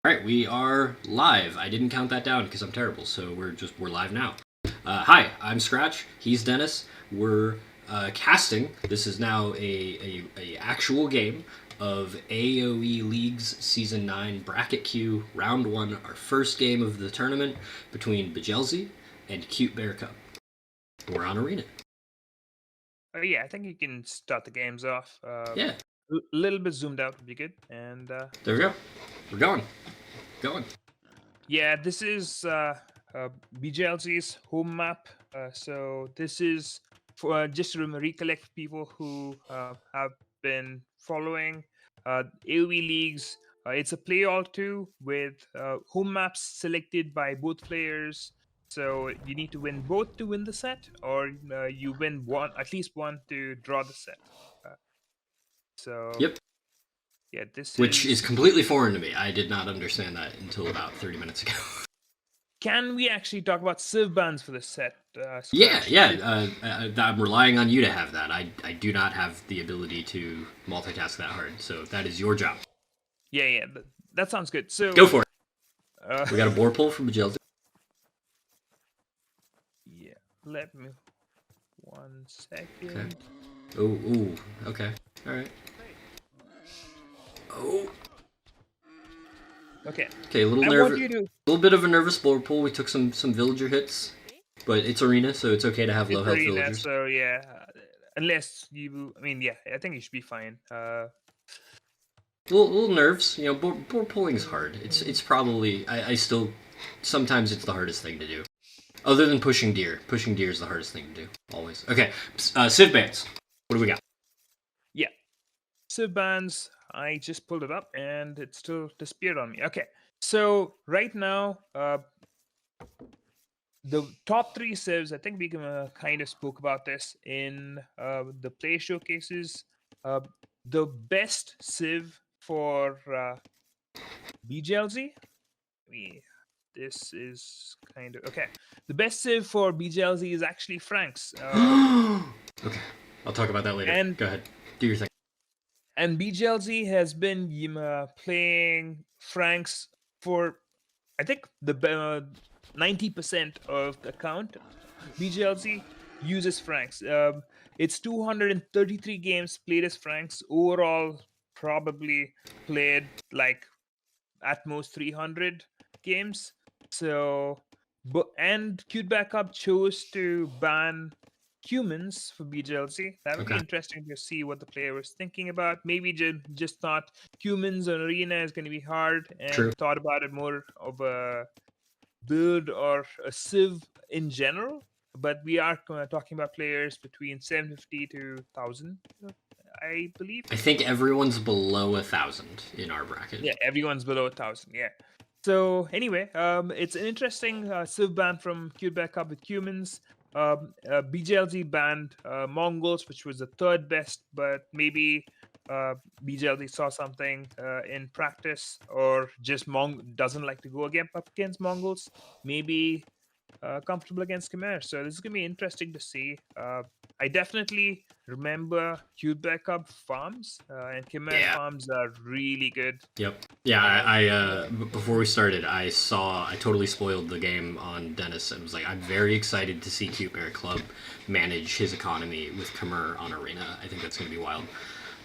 All right, we are live. I didn't count that down because I'm terrible, so we're live now. Hi, I'm Scratch. He's Dennis. We're casting. This is now a actual game of AOELeagues Season 9 Bracket Q Round 1, our first game of the tournament between Bjellzy and CuteBearCub. We're on Arena. Yeah, I think you can start the games off. Yeah. A little bit zoomed out would be good. And There we go. We're going. yeah, this is Bjellzy's home map. So this is for just to recollect people who have been following AOE leagues. It's a play all two with home maps selected by both players. So you need to win both to win the set, or you win one, at least one, to draw the set. So Yep. yeah, this Which is completely foreign to me. I did not understand that until about 30 minutes ago. Can we actually talk about civ bans for this set? Yeah. I'm relying on you to have that. I do not have the ability to multitask that hard, so that is your job. Yeah, that sounds good. So go for it. We got a board pull from Bjellzy. Yeah, let me 1 second. Okay. Ooh, okay. All right. Oh. Okay. Okay, a little bit of a nervous board pull. We took some villager hits, but it's arena, so it's okay to have low health villagers. So yeah, unless you, I think you should be fine. Little nerves, board pulling is hard. It's probably I still sometimes it's the hardest thing to do. Other than pushing deer. Pushing deer is the hardest thing to do, always. Okay, civ bans. What do we got? Yeah, civ bans. I just pulled it up and it still disappeared on me. Okay, so right now, the top 3 civs, I think we kind of spoke about this in the play showcases. The best civ for Bjellzy. This is kind of okay. The best civ for Bjellzy is actually Frank's. Okay, I'll talk about that later. And go ahead, do your thing. And Bjellzy has been playing Frank's for, I think, the 90% of the account. Bjellzy uses Frank's. It's 233 games played as Frank's. Overall, probably played like at most 300 games. So, and CuteBearCub chose to ban humans for Bjellzy. That would be interesting to see what the player was thinking about. Maybe just thought humans on arena is going to be hard, and thought about it more of a build or a civ in general. But we are talking about players between 750 to 1,000, I believe. I think everyone's below 1,000 in our bracket. Yeah, everyone's below 1,000. Yeah. So anyway, it's an interesting civ ban from CuteBearCub with humans. Bjellzy banned Mongols, which was the 3rd best, but maybe Bjellzy saw something in practice, or just doesn't like to go up against Mongols. Maybe comfortable against Khmer. So this is going to be interesting to see. I definitely remember CuteBearCub farms, and Khmer farms are really good. Yep. Yeah, I before we started, I totally spoiled the game on Dennis and was like, I'm very excited to see CuteBearCub manage his economy with Khmer on Arena. I think that's going to be wild.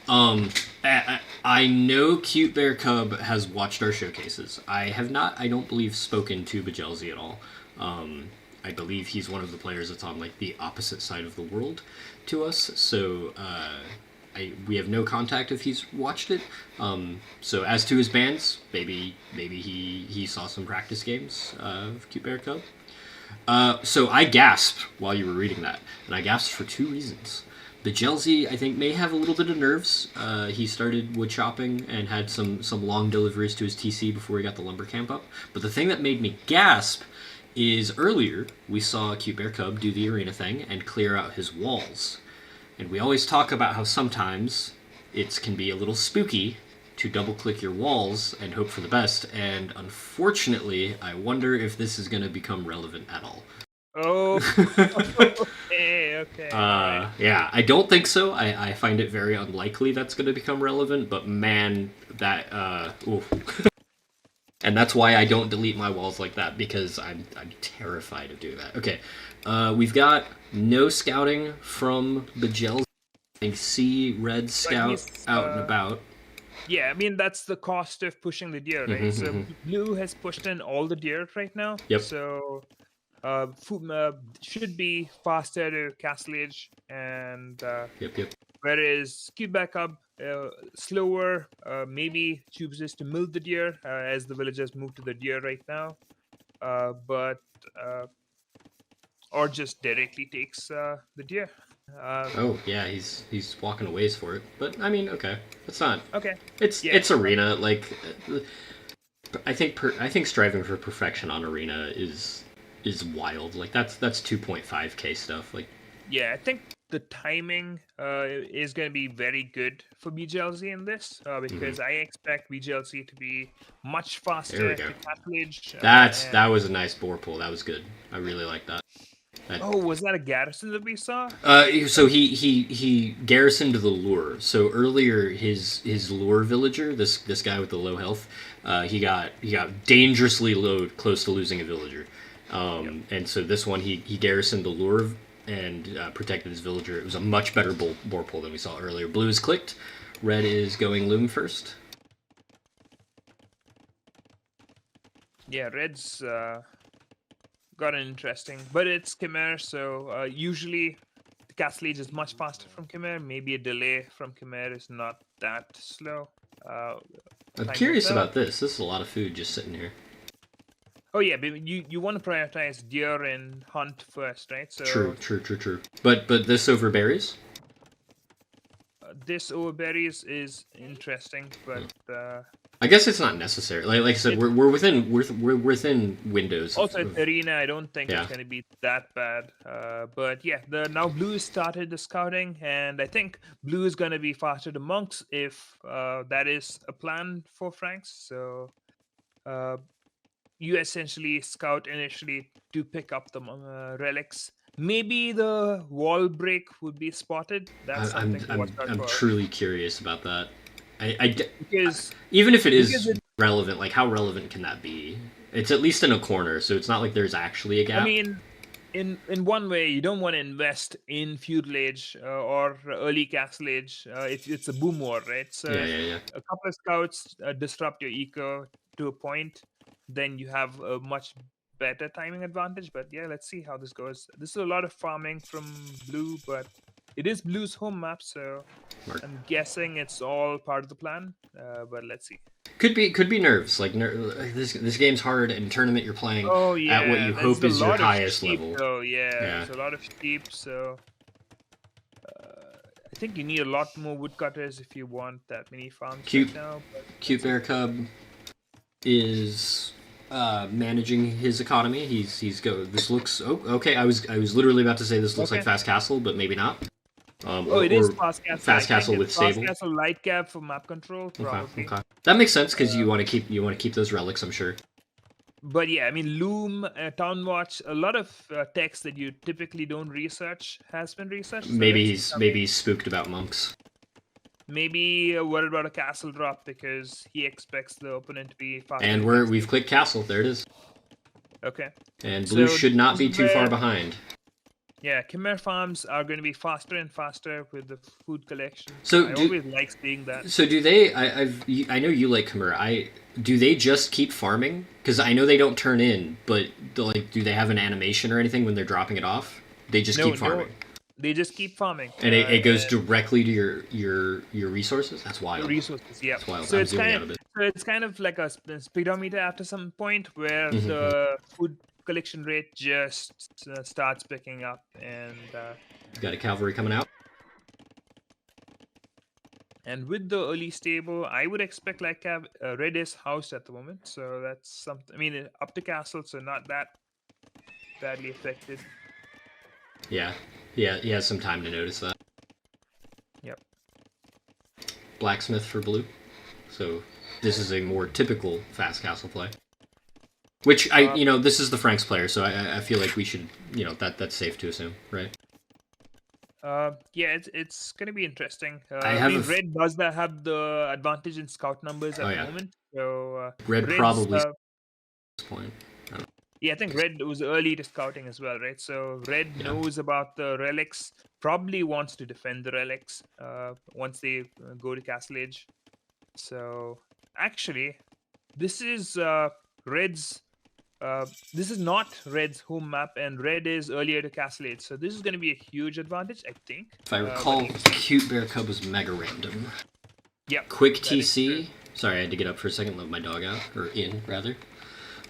I know CuteBearCub has watched our showcases. I have not, I don't believe, spoken to Bjellzy at all. I believe he's one of the players that's on like the opposite side of the world to us, so we have no contact if he's watched it. So as to his bans, maybe he saw some practice games of CuteBearCub. So I gasped while you were reading that, and I gasped for 2 reasons. Bjellzy, I think, may have a little bit of nerves. He started wood chopping and had some long deliveries to his TC before he got the lumber camp up. But the thing that made me gasp is earlier we saw CuteBearCub do the arena thing and clear out his walls. And we always talk about how sometimes it can be a little spooky to double-click your walls and hope for the best, and unfortunately, I wonder if this is going to become relevant at all. Oh, okay. Yeah, I don't think so. I find it very unlikely that's going to become relevant, but man, that, ooh. And that's why I don't delete my walls like that, because I'm terrified of doing that. Okay, we've got no scouting from Bjellzy. I see red But scout he's out and about. yeah, I mean that's the cost of pushing the deer, right? So blue has pushed in all the deer right now. Yep. So should be faster to castle age, and Yep. whereas CuteBearCub slower, maybe chooses to milk the deer as the villagers move to the deer right now, but or just directly takes the deer. Oh yeah, he's walking a ways for it. But I mean, okay, it's not. Okay, yeah, It's arena. Like, I think striving for perfection on arena is wild. Like that's 2.5K stuff. Like, yeah. I think the timing is going to be very good for Bjellzy in this because I expect Bjellzy to be much there we faster go. to castle age. That was a nice boar pull. That was good. I really like that. Oh, was that a garrison that we saw? So he garrisoned the lure. So earlier, his lure villager, this guy with the low health, he got dangerously low, close to losing a villager. And so this one, he garrisoned the lure and protected his villager. It was a much better boar pull than we saw earlier. Blue is clicked. Red is going loom first. Yeah, red's got an interesting, but it's Khmer, so usually the castle age is much faster from Khmer. Maybe a delay from Khmer is not that slow. I'm curious about this. This is a lot of food just sitting here. Oh yeah, but you want to prioritize deer and hunt first, right? So True. But this over berries? This over berries is interesting, but I guess it's not necessary. Like I said, we're within windows. Also, it's arena. I don't think Yeah. it's going to be that bad. But yeah, now blue started the scouting, and I think blue is going to be faster to monks if that is a plan for Franks. So you essentially scout initially to pick up the relics. Maybe the wall break would be spotted. That's something to watch out I'm for. truly curious about that. Because even if it is relevant, like how relevant can that be? It's at least in a corner, so it's not like there's actually a gap. I mean, in one way, you don't want to invest in feudal age or early castle age if it's a boom war, right? So yeah. a couple of scouts disrupt your eco to a point, then you have a much better timing advantage. But yeah, let's see how this goes. This is a lot of farming from blue, but it is blue's home map, so I'm guessing it's all part of the plan. But let's see. Could be nerves. Like this game's hard, and tournament you're playing at what you hope is your highest level. Oh yeah, there's a lot of sheep. So I think you need a lot more woodcutters if you want that many farms right now. CuteBearCub is managing his economy. He's go. This looks okay. I was literally about to say this looks like Fast Castle, but maybe not. It is Fast Castle. Fast Castle with stable. Fast Castle light cap for map control, probably. Okay. That makes sense because you want to keep those relics, I'm sure. But yeah, I mean, Loom, Town Watch, a lot of text that you typically don't research has been researched. So maybe he's spooked about monks. Maybe worried about a castle drop because he expects the opponent to be faster. And we've clicked castle. There it is. Okay. And blue should not be too far behind. Yeah, Khmer farms are going to be faster and faster with the food collection. So I always like seeing that. So do they? I know you like Khmer. Do they just keep farming? Because I know they don't turn in, but do they have an animation or anything when they're dropping it off? They just keep farming. They just keep farming. And it goes directly to your resources. That's wild. Resources, yeah. That's wild. So it's kind of like a speedometer after some point where the food collection rate just starts picking up, and you got a cavalry coming out. And with the early stable, I would expect like red is housed at the moment, so that's something. I mean, up to castle, so not that badly affected. Yeah, he has some time to notice that. Yep. Blacksmith for blue, so this is a more typical fast castle play. Which this is the Franks player, so I feel like we should, that's safe to assume, right? Yeah, it's gonna be interesting. Red does have the advantage in scout numbers at the moment, So Red Red's, probably at this point. yeah, I think Red was early to scouting as well, right? So Red Yeah. knows about the relics, probably wants to defend the relics once they go to Castle Age. So actually, this is Red's. This is not Red's home map, and Red is earlier to Castle Age. So this is going to be a huge advantage, I think. If I But recall, let's see. CuteBearCub was mega random. Yep. Quick that is true. TC. Sorry, I had to get up for a second, let my dog out. Or in, rather.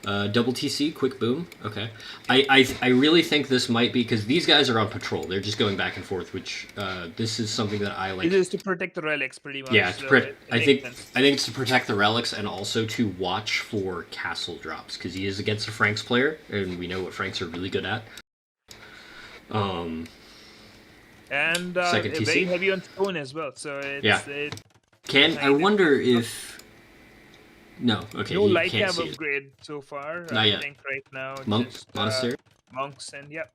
Double TC, quick boom. Okay. I really think this might be, because these guys are on patrol. They're just going back and forth, which this is something that I like. It is to protect the relics, pretty much. Yeah, So it I makes think sense. it's to protect the relics and also to watch for castle drops, because he is against a Franks player, and we know what Franks are really good at. And Second TC. very heavy on stone as well. So it's Yeah. I wonder if... No, okay, no you light can't cab see it. upgrade so far. Not I yet. think right now just Monastery. monks and yep.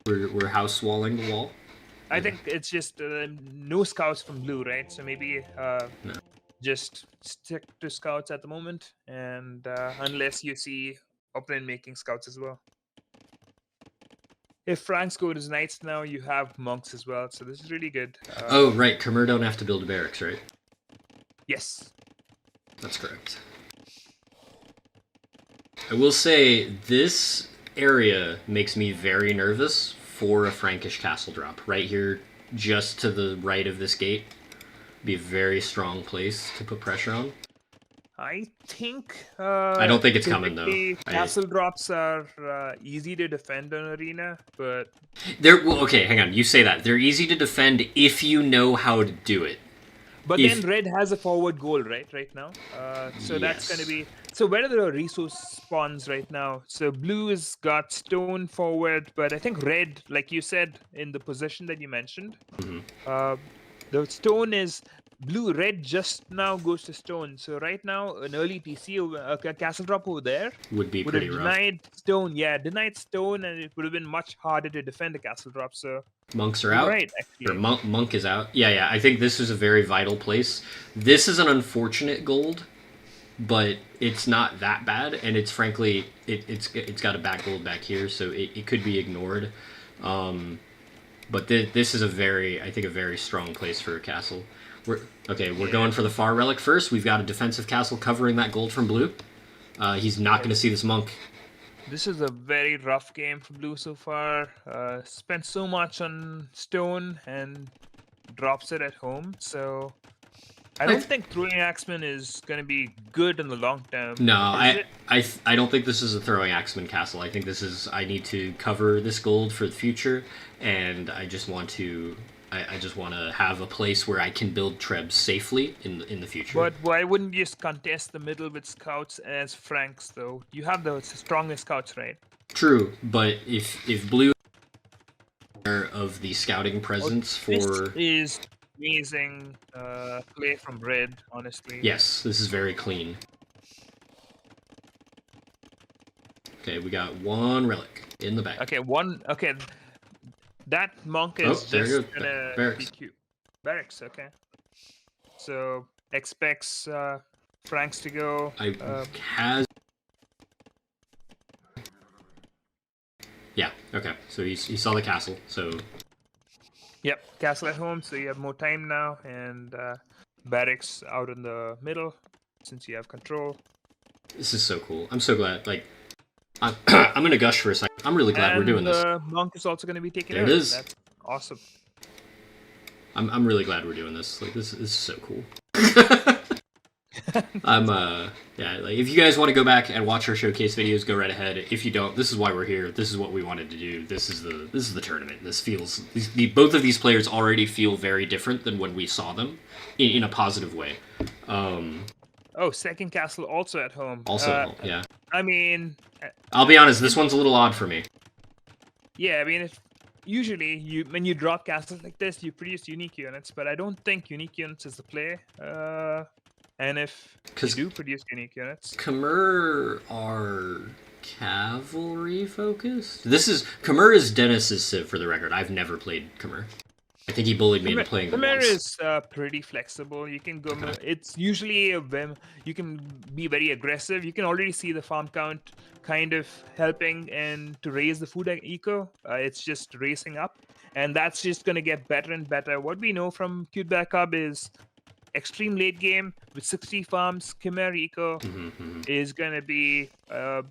We're house walling the wall. I think it's just no scouts from blue, right? So maybe just stick to scouts at the moment, and unless you see opponent making scouts as well. If Franks go to knights now, you have monks as well, so this is really good. Oh, right, Khmer don't have to build a barracks, right? Yes. That's correct. I will say, this area makes me very nervous for a Frankish castle drop. Right here, just to the right of this gate, be a very strong place to put pressure on. I think... I don't think it's coming, though. Castle drops are easy to defend on Arena, but... Well, okay, hang on. You say that. They're easy to defend if you know how to do it. But then Red has a forward goal, right now. So that's going to be... So where are the resource spawns right now? So Blue has got stone forward, but I think Red, like you said, in the position that you mentioned, the stone is... Red just now goes to stone. So right now, an early TC, a castle drop over there would be pretty rough. Denied stone, denied stone, and it would have been much harder to defend the castle drop. So monks are out. Right, actually. Or monk is out. Yeah. I think this is a very vital place. This is an unfortunate gold, but it's not that bad, and it's frankly it's got a back gold back here, so it could be ignored. But this is a very strong place for a castle. We're going for the far relic first. We've got a defensive castle covering that gold from blue. He's not going to see this monk. This is a very rough game for blue so far. Spent so much on stone and drops it at home. So I don't think throwing axeman is going to be good in the long term. No, I don't think this is a throwing axeman castle. I think this is, I need to cover this gold for the future, and I just want to have a place where I can build trebs safely in the future. But why wouldn't you just contest the middle with scouts as Franks, though? You have the strongest scouts, right? True, but if blue of the scouting presence This is amazing play from Red, honestly. Yes, this is very clean. Okay, we got one relic in the back. Okay, that monk is just gonna barracks. be cute. Barracks, okay. So expects Franks to go. Yeah, okay. So he saw the castle, so... Yep, castle at home, so you have more time now, and barracks out in the middle, since you have control. This is so cool. I'm so glad, like... I'm gonna gush for a second. I'm really glad we're doing this. And the monk is also gonna be taken There out. it is. That's awesome. I'm really glad we're doing this. Like, this is so cool. Like, if you guys want to go back and watch our showcase videos, go right ahead. If you don't, this is why we're here. This is what we wanted to do. This is the tournament. This feels both of these players already feel very different than when we saw them in a positive way. Oh, second castle also at home. Yeah. I mean, I'll be honest, this one's a little odd for me. Yeah, I mean, usually when you drop castles like this, you produce unique units, but I don't think unique units is the play. And if you do produce unique units, Khmer are cavalry focused. Khmer is Dennis's Civ, for the record. I've never played Khmer. I think he bullied me into playing them Khmer once. is pretty flexible. You can go. It's usually you can be very aggressive. You can already see the farm count kind of helping and to raise the food eco. It's just racing up, and that's just going to get better and better. What we know from CuteBearCub is extreme late game with 60 farms. Khmer eco is going to be a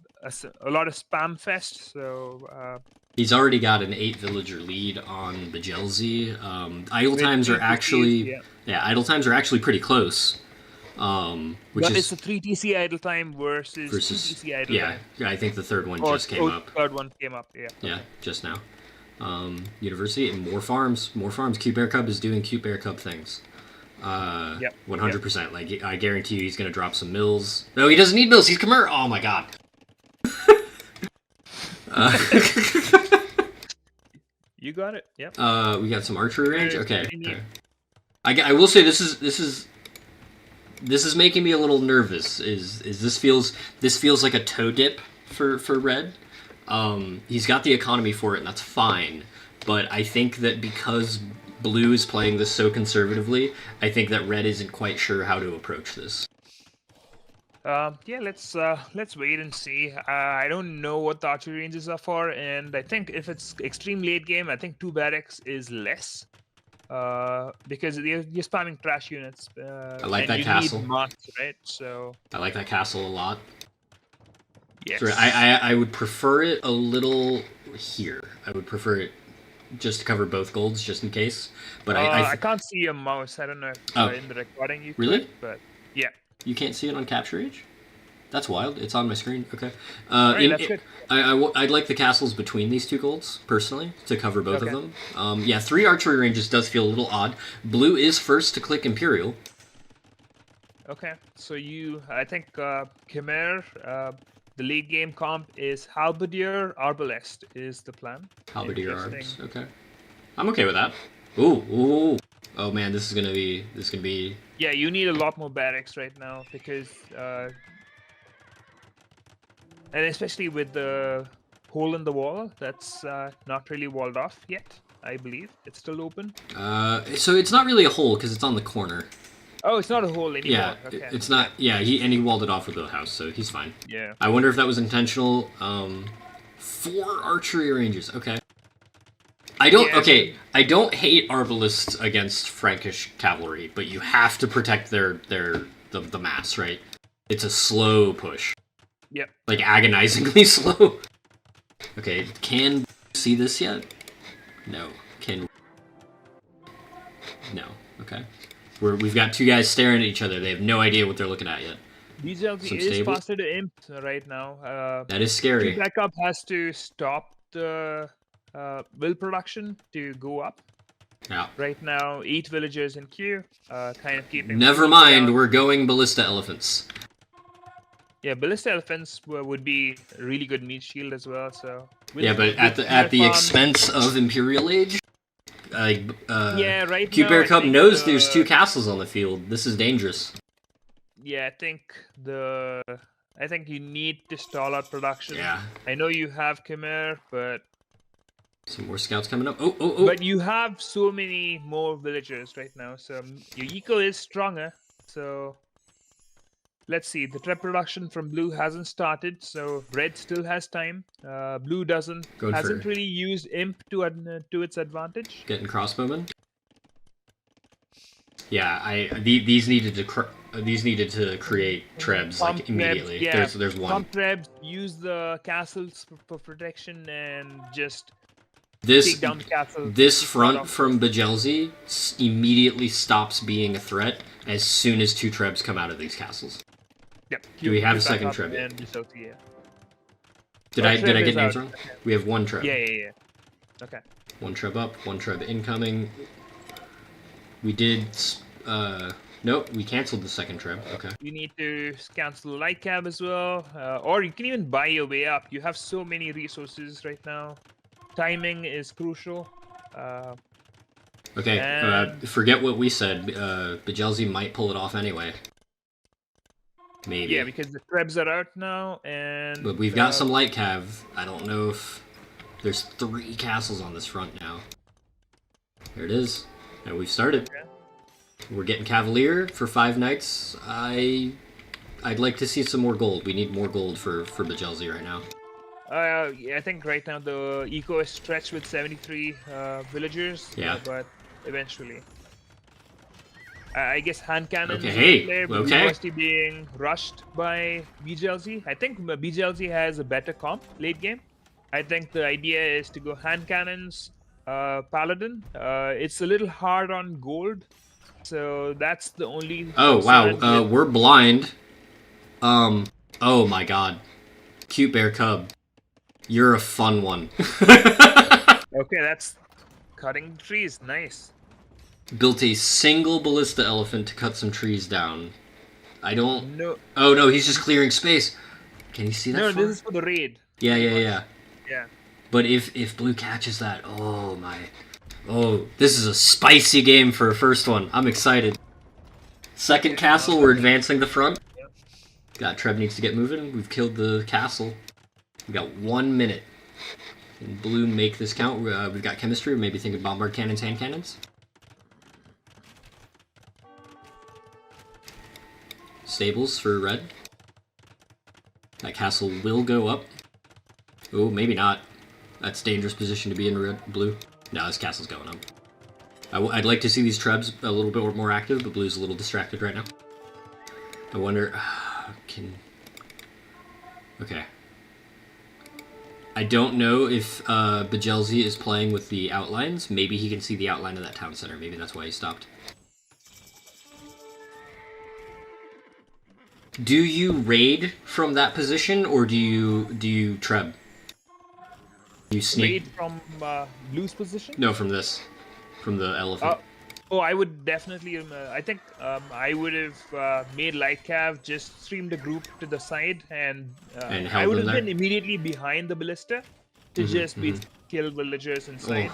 lot of spam fest. So. He's already got an 8 villager lead on Bjellzy. Idle With times are 3 TCs, actually idle times are actually pretty close. Which but is it's a 3 TC idle time versus 2 TC idle time. Yeah, I think the third one just came up. Third one came up, yeah. Yeah, just now. University and more farms. CuteBearCub is doing CuteBearCub things. 100%. Like I guarantee you, he's gonna drop some mills. No, he doesn't need mills. He's Khmer. Oh my god. You got it. Yep. We got some archery range. Okay. I will say this is making me a little nervous. This feels like a toe dip for red. He's got the economy for it, and that's fine. But I think that because blue is playing this so conservatively, I think that red isn't quite sure how to approach this. Yeah, let's wait and see. I don't know what the archery ranges are for, and I think if it's extreme late game, I think 2 barracks is less. Because you're spamming trash units. I like that castle. Need marks, right? So I like that castle a lot. yes. So I would prefer it a little here. I would prefer it just to cover both golds, just in case. But I can't see a mouse. I don't know if in the recording you really? could, but yeah. You can't see it on Capture Age? That's wild. It's on my screen. Okay. Right, that's good. I'd like the castles between these two golds, personally, to cover both of them. Yeah, 3 archery ranges does feel a little odd. Blue is first to click Imperial. Okay, so I think Khmer, the late game comp is Halberdier Arbalest is the plan. Halberdier Arbs, okay. I'm okay with that. Ooh. Oh man, this is gonna be. Yeah, you need a lot more barracks right now because, and especially with the hole in the wall that's not really walled off yet. I believe it's still open. So it's not really a hole because it's on the corner. Oh, it's not a hole anymore. Yeah, okay. It's not. Yeah, he walled it off with the house, so he's fine. Yeah. I wonder if that was intentional. 4 archery ranges. Okay. I don't hate arbalists against Frankish cavalry, but you have to protect the mass, right? It's a slow push. Yep. Like agonizingly slow. Okay, can we see this yet? No. No. Okay. We've got 2 guys staring at each other. They have no idea what they're looking at yet. Bjellzy is faster to imp right now. That is scary. CuteBearCub has to stop the will production to go up. Yeah. Right now, 8 villagers in queue, kind of keeping. Never mind, down. We're going ballista elephants. Yeah, ballista elephants would be a really good meat shield as well. So. Yeah, but at the expense of Imperial Age. Yeah, right. CuteBearCub knows there's 2 castles on the field. This is dangerous. Yeah, I think you need to stall out production. Yeah. I know you have Khmer, but some more scouts coming up. Oh. But you have so many more villagers right now, so your eco is stronger. So let's see. The trap production from blue hasn't started, so red still has time. Blue hasn't really used imp to its advantage. Getting crossbowmen. Yeah, these needed to create trebs like immediately. Yeah, there's one. Pump trebs, use the castles for protection and just take down the castle. This front from Bjellzy immediately stops being a threat as soon as 2 trebs come out of these castles. Yep. Do we have a second treb? Did I get names wrong? Okay. We have 1 treb. Yeah. Okay. 1 treb up, 1 treb incoming. We did. Nope, we canceled the second treb. Okay. You need to cancel the light cab as well, or you can even buy your way up. You have so many resources right now. Timing is crucial. Okay, forget what we said. Bjellzy might pull it off anyway. Maybe. Yeah, because the trebs are out now, and. But we've got some light cav. I don't know if there's 3 castles on this front now. There it is. And we've started. Okay. We're getting Cavalier for 5 knights. I'd like to see some more gold. We need more gold for Bjellzy right now. Yeah, I think right now the eco is stretched with 73 villagers. Yeah. But eventually. I guess hand cannon Okay, is hey, in play, but okay. mostly being rushed by Bjellzy. I think Bjellzy has a better comp late game. I think the idea is to go hand cannons, paladin. It's a little hard on gold, so that's the only Oh, concern. wow. With... We're blind. Oh my god. CuteBearCub. You're a fun one. Okay, that's cutting trees. Nice. Built a single ballista elephant to cut some trees down. I don't... No. Oh, no, he's just clearing space. Can you see that No, far? this is for the raid. Yeah, yeah, yeah. Yeah. But if blue catches that, oh my... Oh, this is a spicy game for a first one. I'm excited. Second castle, we're advancing the front. God, Trev needs to get moving. We've killed the castle. We got 1 minute. Can blue make this count? We've got chemistry. We're maybe thinking bombard cannons, hand cannons. Stables for red. That castle will go up. Oh, maybe not. That's a dangerous position to be in red, blue. No, this castle's going up. I'd like to see these trebs a little bit more active, but blue's a little distracted right now. I wonder... Okay. I don't know if Bjellzy is playing with the outlines. Maybe he can see the outline of that town center. Maybe that's why he stopped. Do you raid from that position, or do you treb? You sneak? Raid from blue's position? No, from this. From the elephant. Oh, I would definitely. I think I would have made light cav, just streamed the group to the side, and I would have been immediately behind the ballista to just kill villagers inside.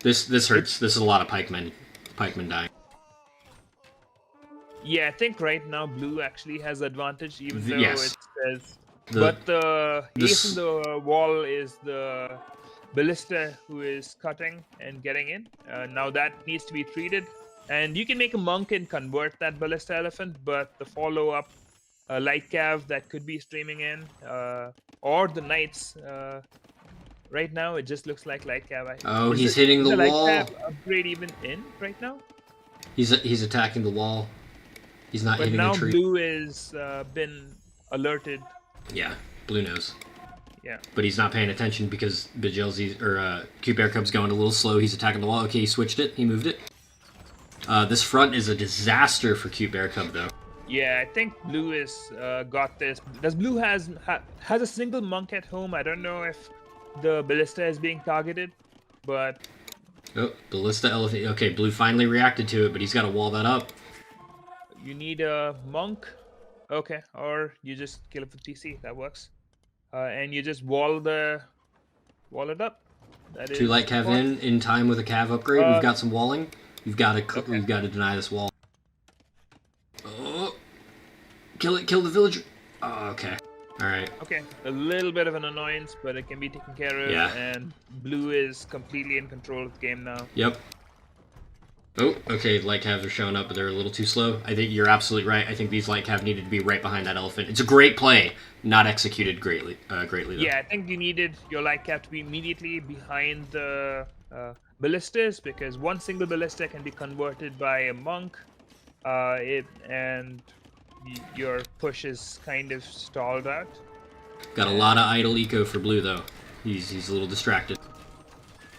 This hurts. This is a lot of pikemen dying. Yeah, I think right now blue actually has advantage, even though it says. But the ace in the wall is the ballista who is cutting and getting in. Now that needs to be treated, and you can make a monk and convert that ballista elephant, but the follow-up light cav that could be streaming in, or the knights. Right now, it just looks like light cav. Oh, he's hitting the wall. Light cav upgrade even in right now? He's attacking the wall. He's not hitting the tree. But now blue is been alerted. Yeah, blue knows. Yeah. But he's not paying attention because Bjellzy or CuteBearCub's going a little slow. He's attacking the wall. Okay, he switched it. He moved it. This front is a disaster for CuteBearCub, though. Yeah, I think blue is got this. Does blue has a single monk at home? I don't know if the ballista is being targeted, but... Oh, ballista elephant. Okay, blue finally reacted to it, but he's got to wall that up. You need a monk. Okay, or you just kill it with TC. That works. And you just wall it up. That 2 light cav in time with a cav upgrade. We've got some walling. We've got to deny this wall. Oh, kill it! Kill the villager. Oh, okay. All right. Okay, a little bit of an annoyance, but it can be taken care of. Yeah. And blue is completely in control of the game now. Yep. Oh, okay, light calves are showing up, but they're a little too slow. I think you're absolutely right. I think these light calves needed to be right behind that elephant. It's a great play, not executed greatly though. Yeah, I think you needed your light calf to be immediately behind the ballistas, because one single ballista can be converted by a monk, and your push is kind of stalled out. Got a lot of idle eco for blue, though. He's a little distracted.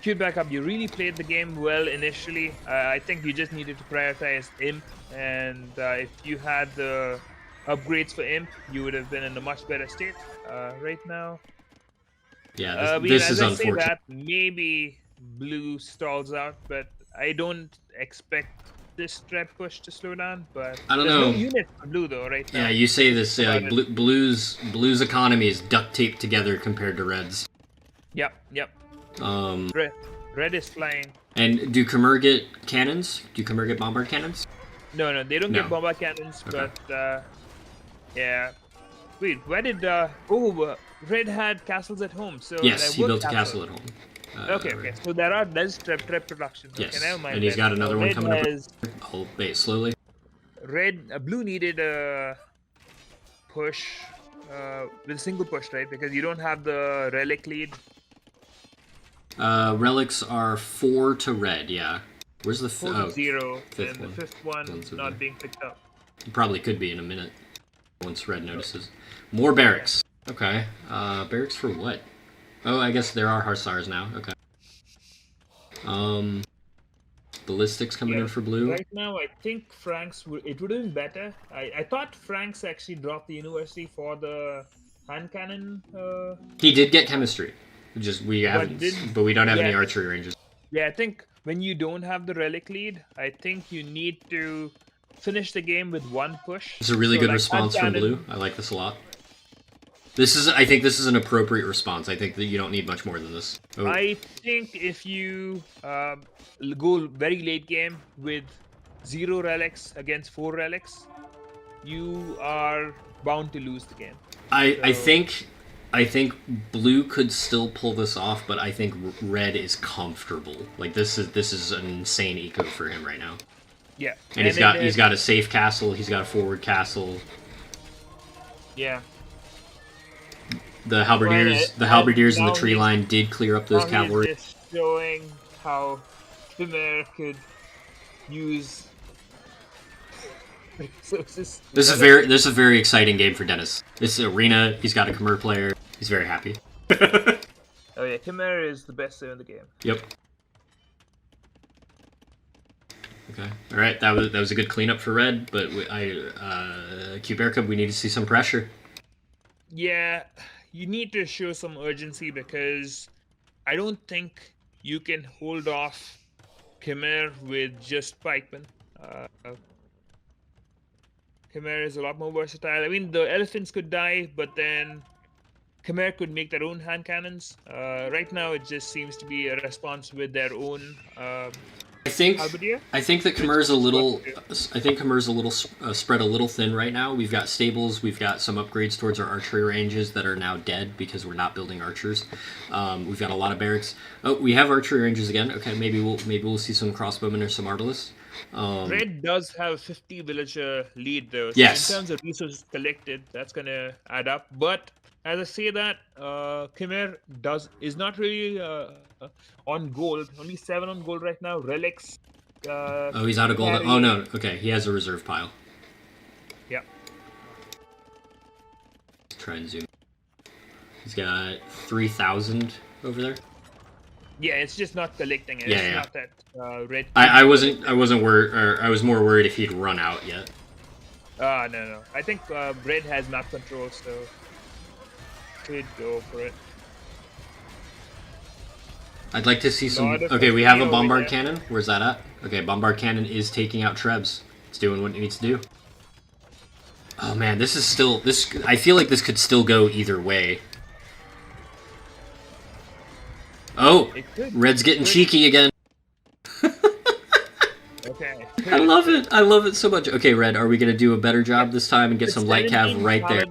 CuteBearCub, you really played the game well initially. I think you just needed to prioritize Imp, and if you had the upgrades for Imp, you would have been in a much better state right now. Yeah, this is unfortunate. Say that, maybe blue stalls out, but I don't expect this trap push to slow down. But I don't know. There's no unit for blue though, right now. Yeah, you say this. Blue's economy is duct taped together compared to red's. Yep. Red is flying. And do Khmer get cannons? Do Khmer get bombard cannons? No, they don't get bombard cannons. Okay. But yeah. Wait, where did Red had castles at home? So yes, he built a castle at home. Okay. So there's trap production. Yes, Okay, never mind. and he's got another one Red coming up. has I'll bait slowly. blue needed a push with a single push, right? Because you don't have the relic lead. Relics are 4 to red, yeah. Where's the 4-0, fifth and the one? fifth one One's over not there. being picked up. It probably could be in a minute. Once red notices. More barracks. Okay. Barracks for what? Oh, I guess there are Hussars now. Okay. Ballistics coming in for blue. Right now, I think it would have been better. I thought Franks actually dropped the university for the hand cannon. He did get chemistry. We haven't, but we don't have any archery ranges. Yeah, I think when you don't have the relic lead, I think you need to finish the game with one push. It's a really good response from blue. I like this a lot. I think this is an appropriate response. I think that you don't need much more than this. Oh. I think if you go very late game with 0 relics against 4 relics, you are bound to lose the game. I think blue could still pull this off, but I think red is comfortable. Like this is an insane eco for him right now. Yeah, and he's got a safe castle. He's got a forward castle. Yeah. The halberdiers in the tree line did clear up those cavalry. Just showing how Khmer could use resources. This is a very exciting game for Dennis. This is arena. He's got a Khmer player. He's very happy. Oh yeah, Khmer is the best player in the game. Yep. Okay. All right. That was a good cleanup for red, but CuteBearCub, we need to see some pressure. Yeah. You need to show some urgency because I don't think you can hold off Khmer with just pikemen. Khmer is a lot more versatile. I mean, the elephants could die, but then Khmer could make their own hand cannons. Right now, it just seems to be a response with their own. I think that Khmer's a little. I think Khmer's a little spread a little thin right now. We've got stables. We've got some upgrades towards our archery ranges that are now dead because we're not building archers. We've got a lot of barracks. Oh, we have archery ranges again. Okay, maybe we'll see some crossbowmen or some arbalists. Red does have 50 villager lead though. So yes. In terms of resources collected, that's gonna add up. But as I say that, Khmer is not really on gold. Only 7 on gold right now. Relics. Oh, he's out of gold. Oh no. Okay, he has a reserve pile. Yeah. Let's try and zoom. He's got 3,000 over there. Yeah, it's just not collecting it. Yeah, it's not that red. I wasn't worried. Or I was more worried if he'd run out yet. No. I think red has map control, so could go for it. I'd like to see some. Okay, we have a bombard cannon. Where's that at? Okay, bombard cannon is taking out Trebs. It's doing what it needs to do. Oh man, this is still this. I feel like this could still go either way. Oh, red's getting cheeky again. Okay. I love it. I love it so much. Okay, red, are we gonna do a better job this time and get some light cav right there?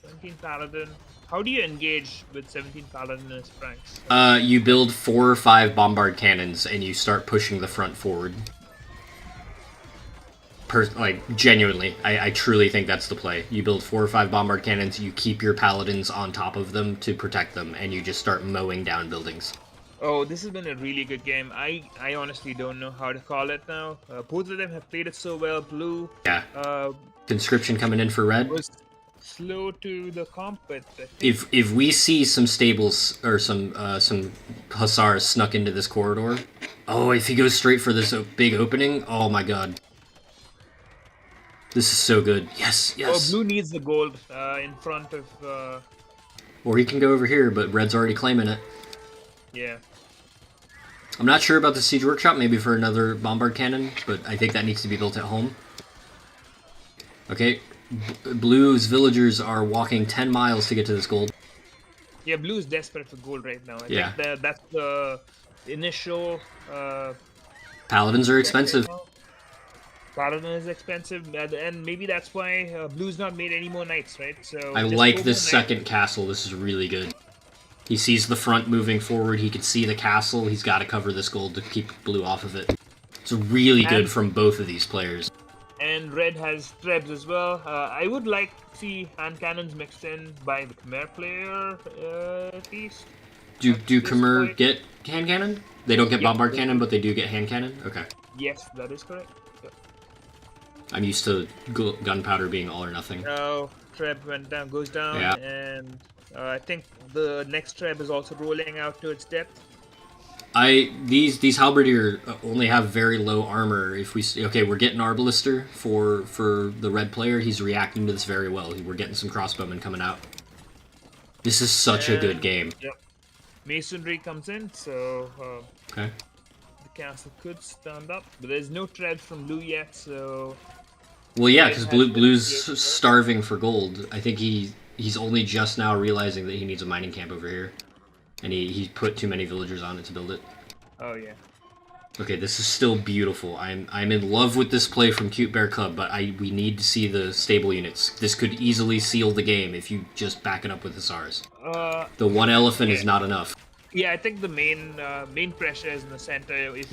17 paladin. How do you engage with 17 paladin as Franks? You build 4 or 5 bombard cannons and you start pushing the front forward. Genuinely, I truly think that's the play. You build 4 or 5 bombard cannons, you keep your paladins on top of them to protect them, and you just start mowing down buildings. Oh, this has been a really good game. I honestly don't know how to call it now. Both of them have played it so well. Blue. Yeah. Conscription coming in for red. Was slow to the comp, but if we see some stables or some hussars snuck into this corridor, oh, if he goes straight for this big opening, oh my god. This is so good. Yes. Oh, blue needs the gold in front of... Or he can go over here, but red's already claiming it. Yeah. I'm not sure about the siege workshop, maybe for another bombard cannon, but I think that needs to be built at home. Okay, blue's villagers are walking 10 miles to get to this gold. Yeah, blue's desperate for gold right now. I think that's the initial... Paladins are expensive. Paladin is expensive, and maybe that's why blue's not made any more knights, right? So I like this second castle. This is really good. He sees the front moving forward. He can see the castle. He's got to cover this gold to keep blue off of it. It's really good from both of these players. And red has trebs as well. I would like to see hand cannons mixed in by the Khmer player, at least. Do Khmer get hand cannon? They don't get bombard cannon, but they do get hand cannon? Okay. Yes, that is correct. Yep. I'm used to gunpowder being all or nothing. Oh, treb went down, goes down, yeah. And I think the next treb is also rolling out to its depth. These halberdier only have very low armor. If we we're getting Arbalister for the red player. He's reacting to this very well. We're getting some crossbowmen coming out. This is such a good game. Yep. Masonry comes in, so okay. The castle could stand up, but there's no tread from blue yet, so. Well, yeah, because blue's starving for gold. I think he's only just now realizing that he needs a mining camp over here. And he put too many villagers on it to build it. Oh yeah. Okay, this is still beautiful. I'm in love with this play from CuteBearCub, but we need to see the stable units. This could easily seal the game if you just back it up with Hussars. The one elephant is not enough. Yeah, I think the main pressure is in the center. If,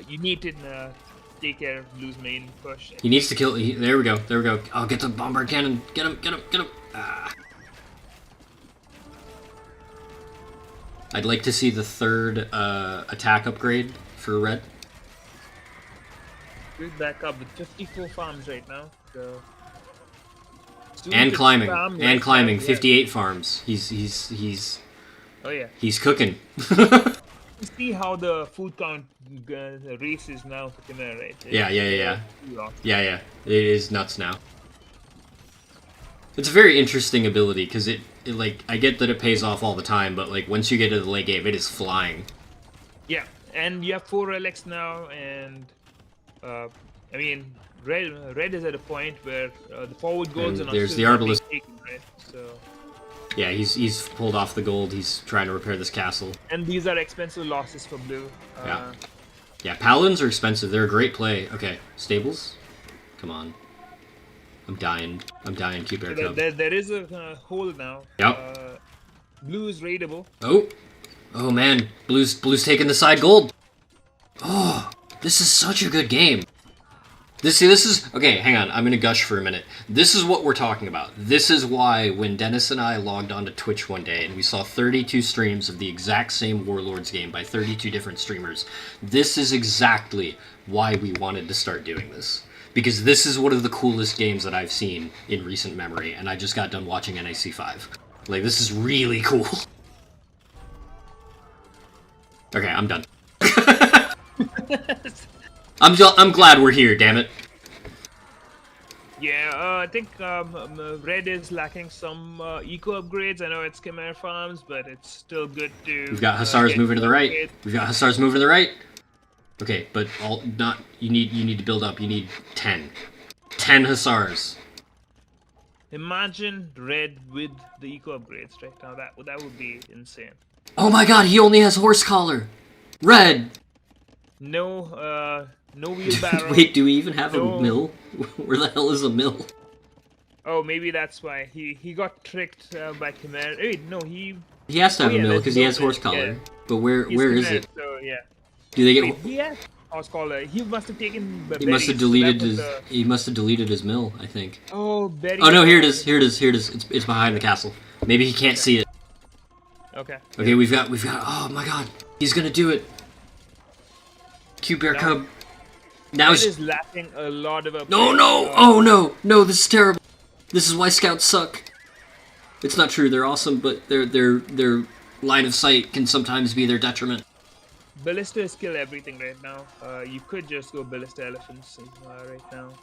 you need to take care of Blue's main push. He needs to kill. There we go. There we go. Oh, get the bombard cannon. Get him. Get him. Get him. Ah. I'd like to see the third attack upgrade for red. We're back up with 54 farms right now. So. And climbing. And climbing. 58 farms. He's. Oh yeah. He's cooking. See how the food count races now for Khmer, right? Yeah. It is nuts now. It's a very interesting ability because it like I get that it pays off all the time, but like once you get to the late game, it is flying. Yeah, and you have 4 relics now, and I mean red is at a point where the forward goals are not there's the Arbalist taken, right? So. Yeah, he's pulled off the gold. He's trying to repair this castle. And these are expensive losses for blue. Yeah, paladins are expensive. They're a great play. Okay, stables? Come on. I'm dying. CuteBearCub. There is a hole now. Yep. Blue is raidable. Oh man, blue's taking the side gold. Oh, this is such a good game. This is okay. Hang on, I'm gonna gush for a minute. This is what we're talking about. This is why when Dennis and I logged onto Twitch one day and we saw 32 streams of the exact same Warlords game by 32 different streamers. This is exactly why we wanted to start doing this. Because this is one of the coolest games that I've seen in recent memory, and I just got done watching NAC 5. Like, this is really cool. Okay, I'm done. I'm glad we're here, damn it. Yeah, I think red is lacking some eco upgrades. I know it's Khmer farms, but it's still good to. We've got Hussars moving to the right. Okay, but you need to build up. You need 10 Hussars. Imagine red with the eco upgrades right now. That would be insane. Oh my god, he only has horse collar. Red. No wheelbarrow. Wait, do we even have a mill? Where the hell is a mill? Oh, maybe that's why he got tricked by Khmer. Wait, no, he has to have a mill because he has horse collar. Yeah. But where is it? So yeah. Do they get? Wait, he has horse collar. He must have taken. He must have deleted his. He must have deleted his mill, I think. Oh, berries. Oh no! Here it is. It's behind the castle. Maybe he can't see it. Okay. Okay, we've got. Oh my god, he's gonna do it. CuteBearCub. Now it is lacking a lot of. No! Oh no! This is terrible. This is why scouts suck. It's not true. They're awesome, but their line of sight can sometimes be their detriment. Ballistas kill everything right now. You could just go ballista elephants right now.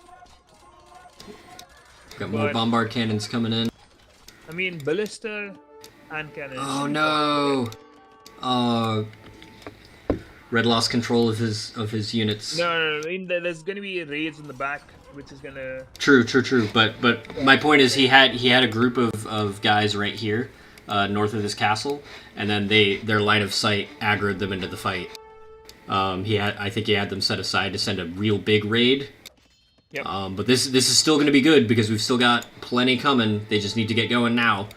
Got more bombard cannons coming in. I mean, ballista and cannons. Oh no! Red lost control of his units. No. I mean, there's gonna be raids in the back, which is gonna. True. But my point is, he had a group of guys right here, north of this castle, and then their line of sight aggroed them into the fight. I think he had them set aside to send a real big raid. Yep. But this is still gonna be good because we've still got plenty coming. They just need to get going now.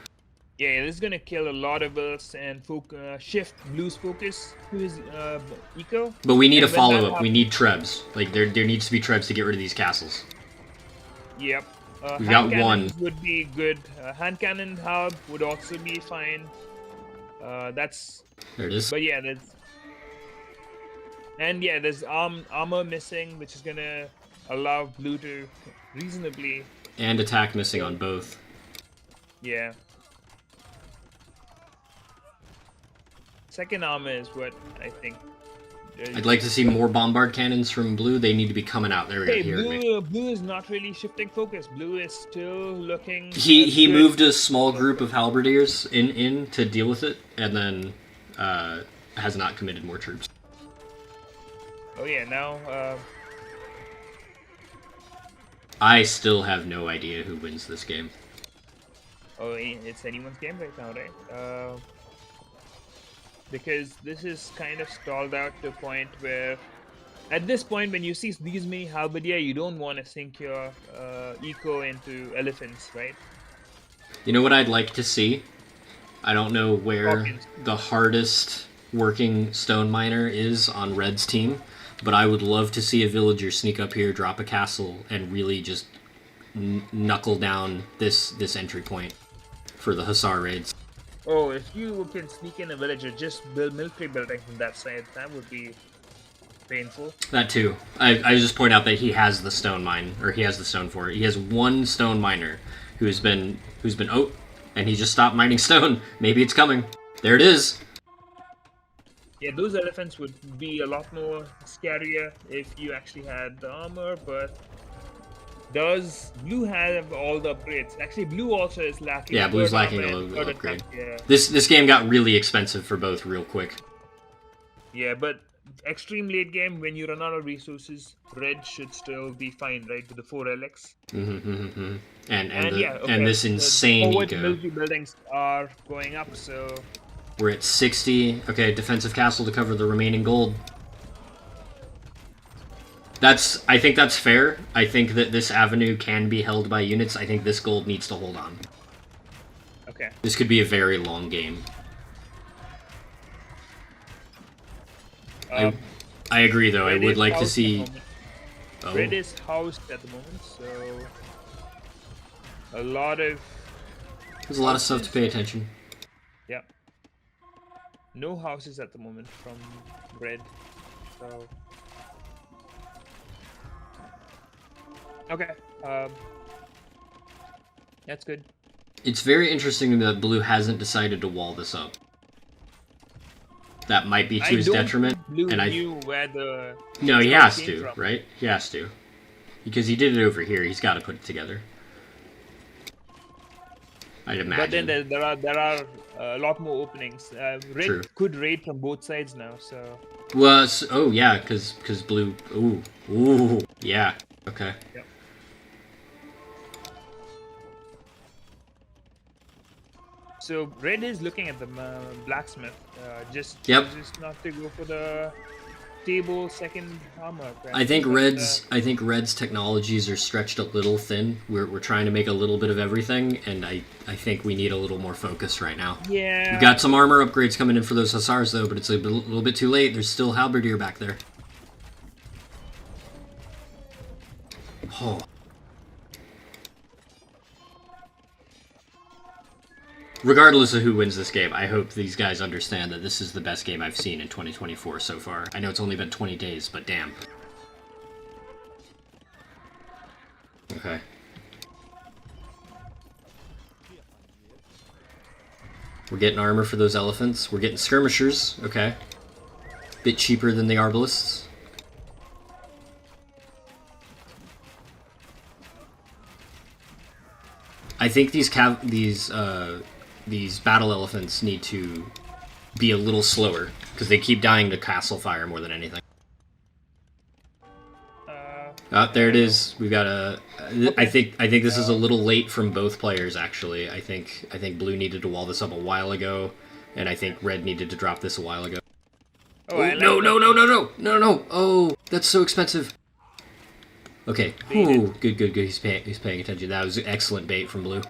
Yeah, this is gonna kill a lot of us and shift Blue's focus to his eco. But we need a And when that follow-up. We happens, need Trebs. Like, there needs to be Trebs to get rid of these castles. yep. We've Hand got one. cannons would be good. Hand cannon hub would also be fine. That's. There it is. But yeah, there's armor missing, which is gonna allow Blue to reasonably. And attack missing on both. Yeah. Second armor is what I think. I'd like to see more bombard cannons from Blue. They need to be coming out. There we go. Hey, Here, Blue is not really shifting focus. Blue is still looking. he good. moved a small group of halberdiers in to deal with it, and then has not committed more troops. Oh yeah, now. I still have no idea who wins this game. Oh, it's anyone's game right now, right? Because this is kind of stalled out to a point where, at this point, when you see these many halberdier, you don't want to sink your eco into elephants, right? You know what I'd like to see? I don't know where Hawkins. the hardest working stone miner is on Red's team, but I would love to see a villager sneak up here, drop a castle, and really just knuckle down this entry point for the Hussar raids. Oh, if you can sneak in a villager, just build military buildings on that side, that would be painful. That too. I just point out that he has the stone mine, or he has the stone for it. He has one stone miner who's been and he just stopped mining stone. Maybe it's coming. There it is. Yeah, those elephants would be a lot more scarier if you actually had the armor, but does Blue have all the upgrades? Actually, Blue also is lacking. Yeah, Blue's third lacking armor a and little bit of third upgrade. attack, yeah. This game got really expensive for both real quick. Yeah, but extreme late game, when you run out of resources, Red should still be fine, right, with the 4 relics. And this insane forward eco. military buildings are going up, so We're at 60. Okay, defensive castle to cover the remaining gold. I think that's fair. I think that this avenue can be held by units. I think this gold needs to hold on. okay. This could be a very long game. I agree, though. I Red would is like to housed at the see... moment. Oh, Red is housed at the moment, so a lot of there's a lot of stuff to pay attention. yeah. No houses at the moment from Red, so okay. That's good. It's very interesting that Blue hasn't decided to wall this up. That might be to his detriment. Blue and knew where the No, he stuff has came to, from. right? He has to. Because he did it over here. He's got to put it together. I'd imagine. But then there are a lot more openings. Red True. could raid from both sides now, so Well, oh yeah, because Blue... Ooh, yeah, okay. yep. So Red is looking at the blacksmith, just not to go for the stable second armor. I think Red's technologies are stretched a little thin. We're trying to make a little bit of everything, and I think we need a little more focus right now. Yeah. We've got some armor upgrades coming in for those Hussars, though, but it's a little bit too late. There's still Halberdier back there. Oh. Regardless of who wins this game, I hope these guys understand that this is the best game I've seen in 2024 so far. I know it's only been 20 days, but damn. Okay. We're getting armor for those elephants. We're getting skirmishers. Okay. Bit cheaper than the arbalists. I think these battle elephants need to be a little slower because they keep dying to castle fire more than anything. There it is. We've got a. I think this is a little late from both players. Actually, I think Blue needed to wall this up a while ago, and I think Red needed to drop this a while ago. Oh, I like no! that. No! Oh, that's so expensive. Okay. Ooh, good. He's paying attention. That was excellent bait from Blue.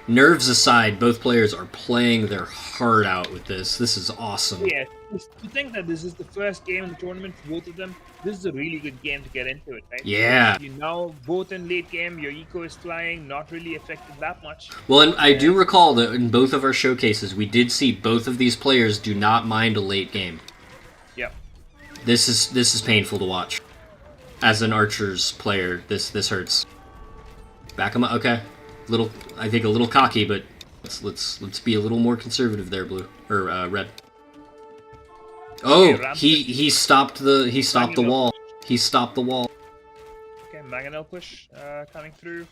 Nerves aside, both players are playing their heart out with this. This is awesome. Yeah, to think that this is the first game in the tournament for both of them, this is a really good game to get into it, right? Because Yeah. you now both in late game, your eco is flying, not really affected that much. Well, and I do And recall that in both of our showcases, we did see both of these players do not mind a late game. yeah, This is painful to watch. As an Archers player, this hurts. Back him up. Okay, I think a little cocky, but let's be a little more conservative there, blue or red. Oh, ramp he stopped the Mangonel wall. push. He stopped the wall. Okay, Mangonel push coming through.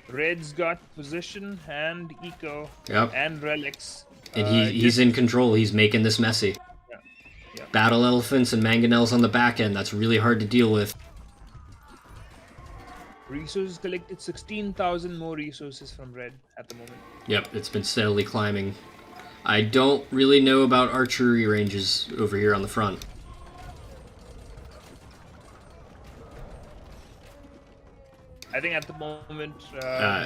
Red's got position and eco Yep. and relics. And he's in control. He's making this messy. Yeah, yeah. Battle elephants and mangonels on the back end. That's really hard to deal with. Resources collected 16,000 more resources from Red at the moment. Yep, it's been steadily climbing. I don't really know about archery ranges over here on the front. I think at the moment,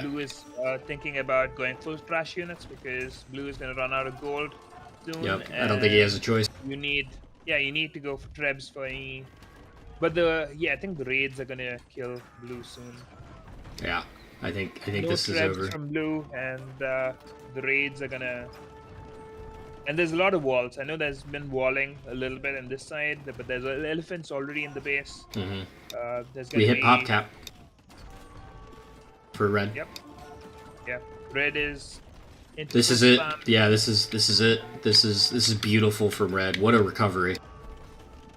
Blue is thinking about going full trash units because Blue is going to run out of gold soon. Yep, I don't think he has a choice. You need to go for trebs for any. But I think the raids are gonna kill Blue soon. Yeah, I think No this is trebs over. from Blue, and the raids are gonna. And there's a lot of walls. I know there's been walling a little bit on this side, but there's elephants already in the base. Mm-hmm. There's gonna We hit be... pop cap for red. Yep. Yeah. Red is. This is it. Yeah, this is it. This is beautiful from red. What a recovery.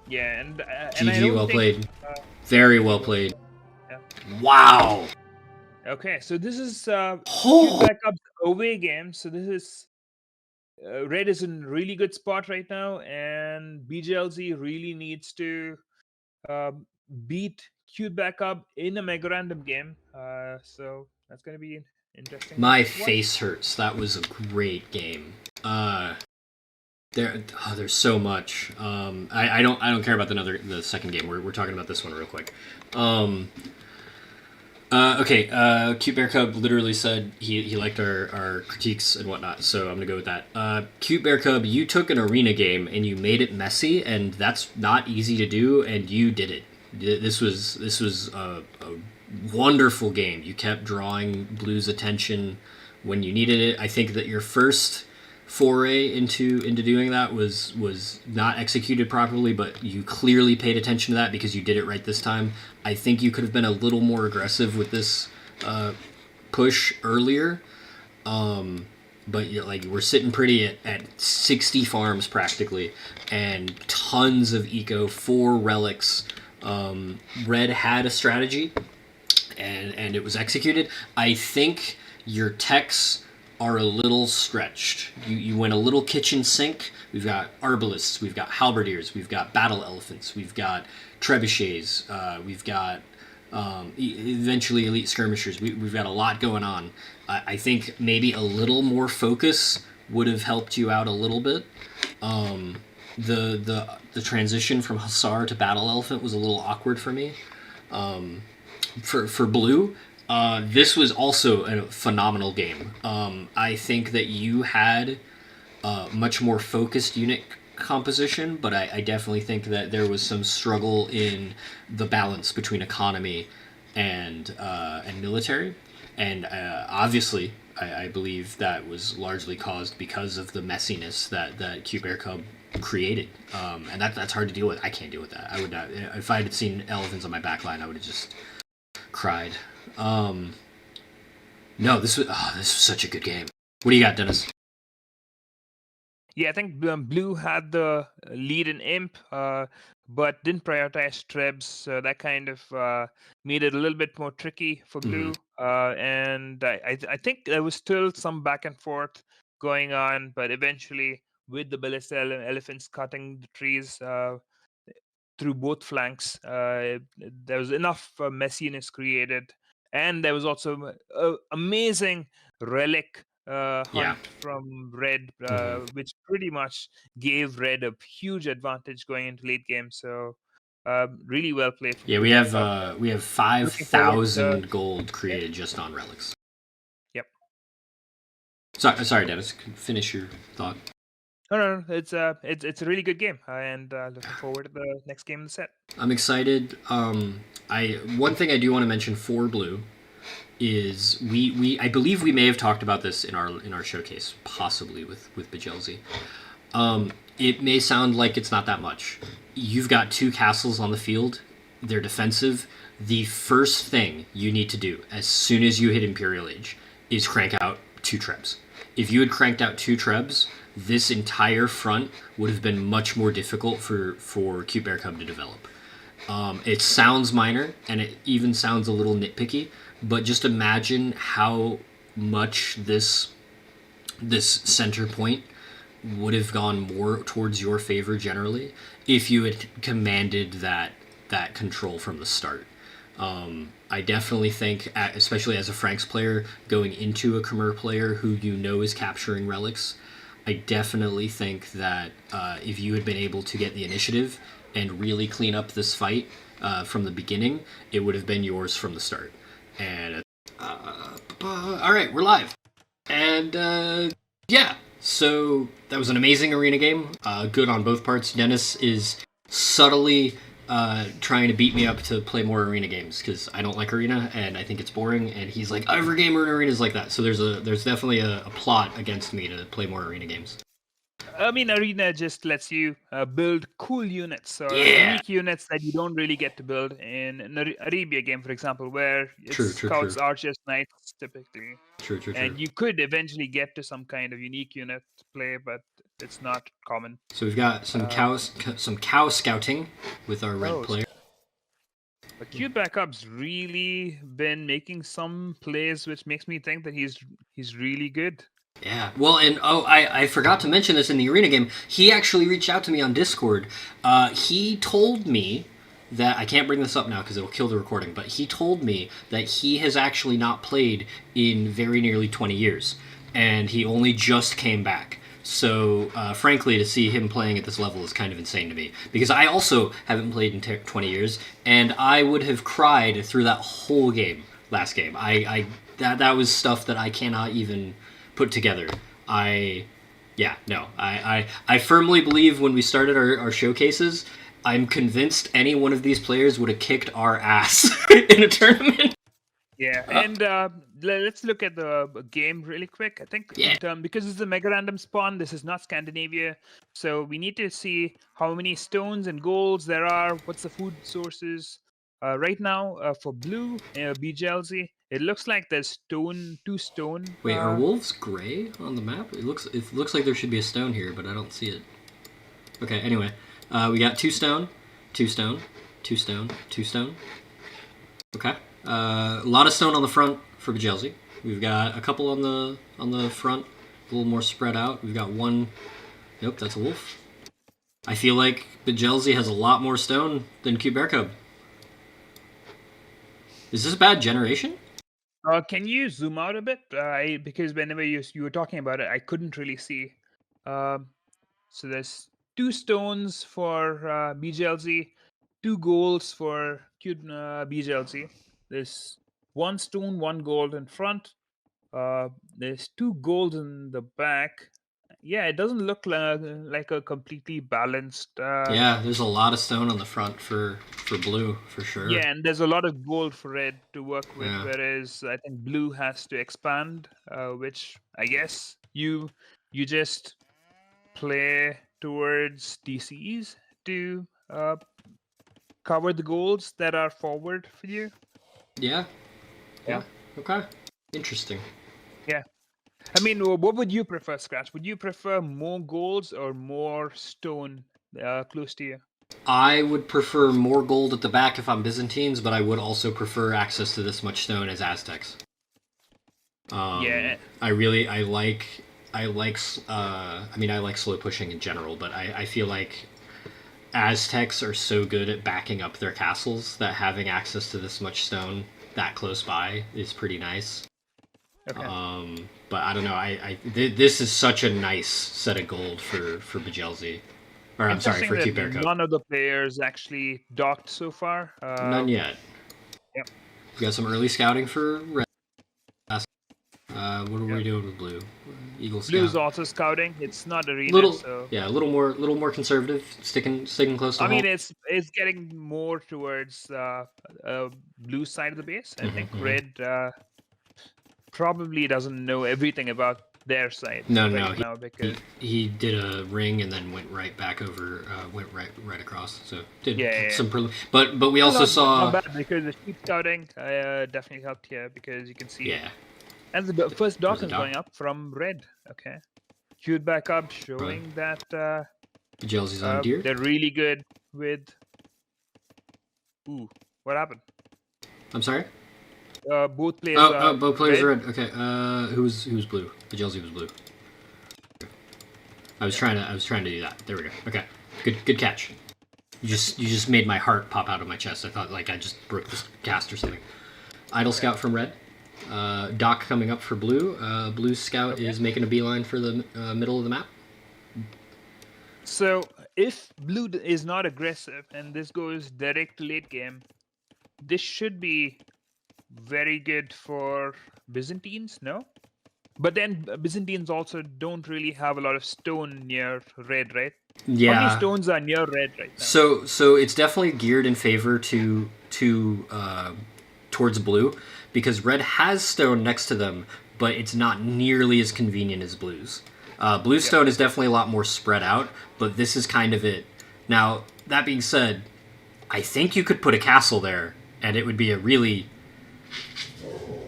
Yeah, and GG, well played. Very well played. Yeah. Wow. Okay, so this is CuteBearCub's away game. So this is Red is in really good spot right now, and Bjellzy really needs to beat CuteBearCub in a mega random game. So that's going to be interesting. My face hurts. That was a great game. There's so much. I don't care about the second game. We're talking about this one real quick. Okay. CuteBearCub literally said he liked our critiques and whatnot, so I'm gonna go with that. CuteBearCub, you took an arena game and you made it messy, and that's not easy to do, and you did it. This was a wonderful game. You kept drawing Blue's attention when you needed it. I think that your first foray into doing that was not executed properly, but you clearly paid attention to that because you did it right this time. I think you could have been a little more aggressive with this push earlier, but we're sitting pretty at 60 farms practically and tons of eco, 4 relics. Red had a strategy and it was executed. I think your techs are a little stretched. You went a little kitchen sink. We've got arbalists, we've got halberdiers, we've got battle elephants, we've got trebuchets, we've got eventually elite skirmishers. We've got a lot going on. I think maybe a little more focus would have helped you out a little bit. The transition from hussar to battle elephant was a little awkward for me. For blue, this was also a phenomenal game. I think that you had much more focused unit composition, but I definitely think that there was some struggle in the balance between economy and military, and obviously I believe that was largely caused because of the messiness that CuteBearCub created, and that's hard to deal with. I can't deal with that. I would not. If I had seen elephants on my backline, I would have just cried. No, this was such a good game. What do you got, Dennis? Yeah, I think Blue had the lead in Imp, but didn't prioritize Trebs, so that kind of made it a little bit more tricky for Blue. And I think there was still some back and forth going on, but eventually, with the ballista elephants cutting the trees through both flanks, there was enough messiness created, and there was also amazing relic hunt from Red, which pretty much gave Red a huge advantage going into late game. So really well played. Yeah, we have 5,000 gold created just on relics. Yep. Sorry, Dennis. Finish your thought. No, it's a really good game, and looking forward to the next game in the set. I'm excited. One thing I do want to mention for Blue is I believe we may have talked about this in our showcase, possibly with Bjellzy. It may sound like it's not that much. You've got 2 castles on the field. They're defensive. The first thing you need to do as soon as you hit Imperial Age is crank out 2 trebs. If you had cranked out 2 trebs, this entire front would have been much more difficult for CuteBearCub to develop. It sounds minor, and it even sounds a little nitpicky, but just imagine how much this center point would have gone more towards your favor generally if you had commanded that control from the start. I definitely think, especially as a Franks player, going into a Khmer player who you know is capturing relics, I definitely think that if you had been able to get the initiative and really clean up this fight from the beginning, it would have been yours from the start. And all right, we're live. And yeah, so that was an amazing arena game. Good on both parts. Dennis is subtly trying to beat me up to play more arena games because I don't like arena and I think it's boring. And he's like, every game in arena is like that. So there's definitely a plot against me to play more arena games. I mean, Arena just lets you build cool units or unique units that you don't really get to build in an Arabia game, for example, where it's scouts, archers, knights, typically. True. And you could eventually get to some kind of unique unit to play, but it's not common. So we've got some cow scouting with our red player. But CuteBearCub's really been making some plays, which makes me think that he's really good. Yeah, well, and I forgot to mention this in the arena game. He actually reached out to me on Discord. He told me that, I can't bring this up now because it'll kill the recording, but he told me that he has actually not played in very nearly 20 years, and he only just came back. So, frankly, to see him playing at this level is kind of insane to me, because I also haven't played in 20 years, and I would have cried through that whole game, last game. That was stuff that I cannot even put together. I firmly believe when we started our showcases, I'm convinced any one of these players would have kicked our ass in a tournament. Yeah, and let's look at the game really quick. I think because it's a mega random spawn, this is not Scandinavia, so we need to see how many stones and golds there are, what's the food sources. Right now, for blue, Bjellzy, it looks like there's 2 stone. Wait, are wolves gray on the map? It looks like there should be a stone here, but I don't see it. Okay, anyway, we got 2 stone, 2 stone, 2 stone, 2 stone. Okay, a lot of stone on the front for Bjellzy. We've got a couple on the front, a little more spread out. We've got 1. Nope, that's a wolf. I feel like Bjellzy has a lot more stone than CuteBearCub. Is this a bad generation? Can you zoom out a bit? Because whenever you were talking about it, I couldn't really see. So there's 2 stones for Bjellzy, 2 golds for Bjellzy. There's 1 stone, 1 gold in front. There's 2 golds in the back. Yeah, it doesn't look like a completely balanced. Yeah, there's a lot of stone on the front for blue, for sure. Yeah, and there's a lot of gold for red to work with, whereas I think blue has to expand, which I guess you just play towards DCs to cover the golds that are forward for you. Yeah. Okay. Interesting. Yeah. I mean, what would you prefer, Scratch? Would you prefer more golds or more stone close to you? I would prefer more gold at the back if I'm Byzantines, but I would also prefer access to this much stone as Aztecs. I like slow pushing in general, but I feel like Aztecs are so good at backing up their castles that having access to this much stone that close by is pretty nice. Okay. But I don't know. This is such a nice set of gold for Bjellzy. Or I'm sorry, for CuteBearCub. None of the players actually docked so far. None yet. Yep. We got some early scouting for red. What are we doing with blue? Eagle Scout. Blue's also scouting. It's not arena, Little, so yeah, a little more conservative, sticking close to I home. mean, it's getting more towards blue side of the base. I think red probably doesn't know everything about their side right now because he did a ring and then went right back over, went right across. So did some but we also saw not bad because the sheep scouting definitely helped here because you can see and the first dock is going up from red. Okay, CuteBearCub showing that Bjellzy's on deer. they're really good with. Ooh, what happened? I'm sorry. Both players. Both players red. Okay. Who's blue? Bjellzy was blue. I was trying to do that. There we go. Okay. Good catch. You just made my heart pop out of my chest. I thought like I just broke this cast or something. Idle Scout from red. Dock coming up for blue. Blue Scout is making a beeline for the middle of the map. So if blue is not aggressive and this goes direct to late game, this should be very good for Byzantines, no? But then Byzantines also don't really have a lot of stone near red, right? Yeah. How many stones are near red right now? So it's definitely geared in favor towards blue because red has stone next to them, but it's not nearly as convenient as blue's. Blue stone is definitely a lot more spread out, but this is kind of it. Now, that being said, I think you could put a castle there, and it would be a really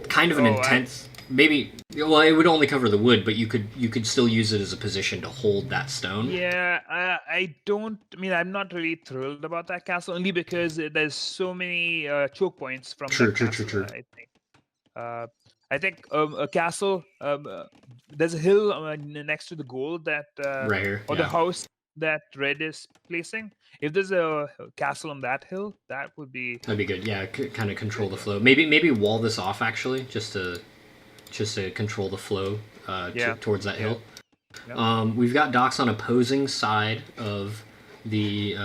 kind of an intense. Maybe well, it would only cover the wood, but you could still use it as a position to hold that stone. Yeah, I don't. I mean, I'm not really thrilled about that castle only because there's so many choke points from that castle. True. I think a castle. There's a hill next to the goal that right here, or the house that red is placing. If there's a castle on that hill, that'd be good. Yeah, kind of control the flow. Maybe wall this off actually, just to control the flow towards that hill. Yeah. We've got docks on opposing side of the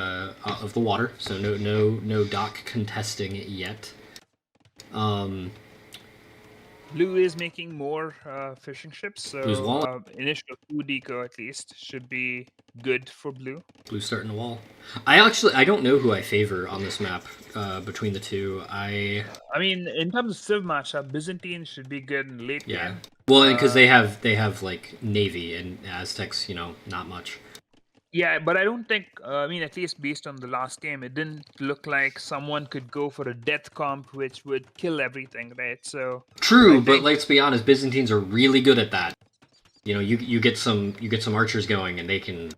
water, so no dock contesting it yet. Blue is making more fishing ships, so initial food eco at least should be good for blue. Blue's starting to wall. I don't know who I favor on this map between the two. I mean, in terms of civ matchup, Byzantines should be good in late game. Well, because they have like navy and Aztecs, not much. Yeah, but I don't think, I mean, at least based on the last game, it didn't look like someone could go for a death comp, which would kill everything, right? So true, but let's be honest, Byzantines are really good at that. You get some archers going, and they can.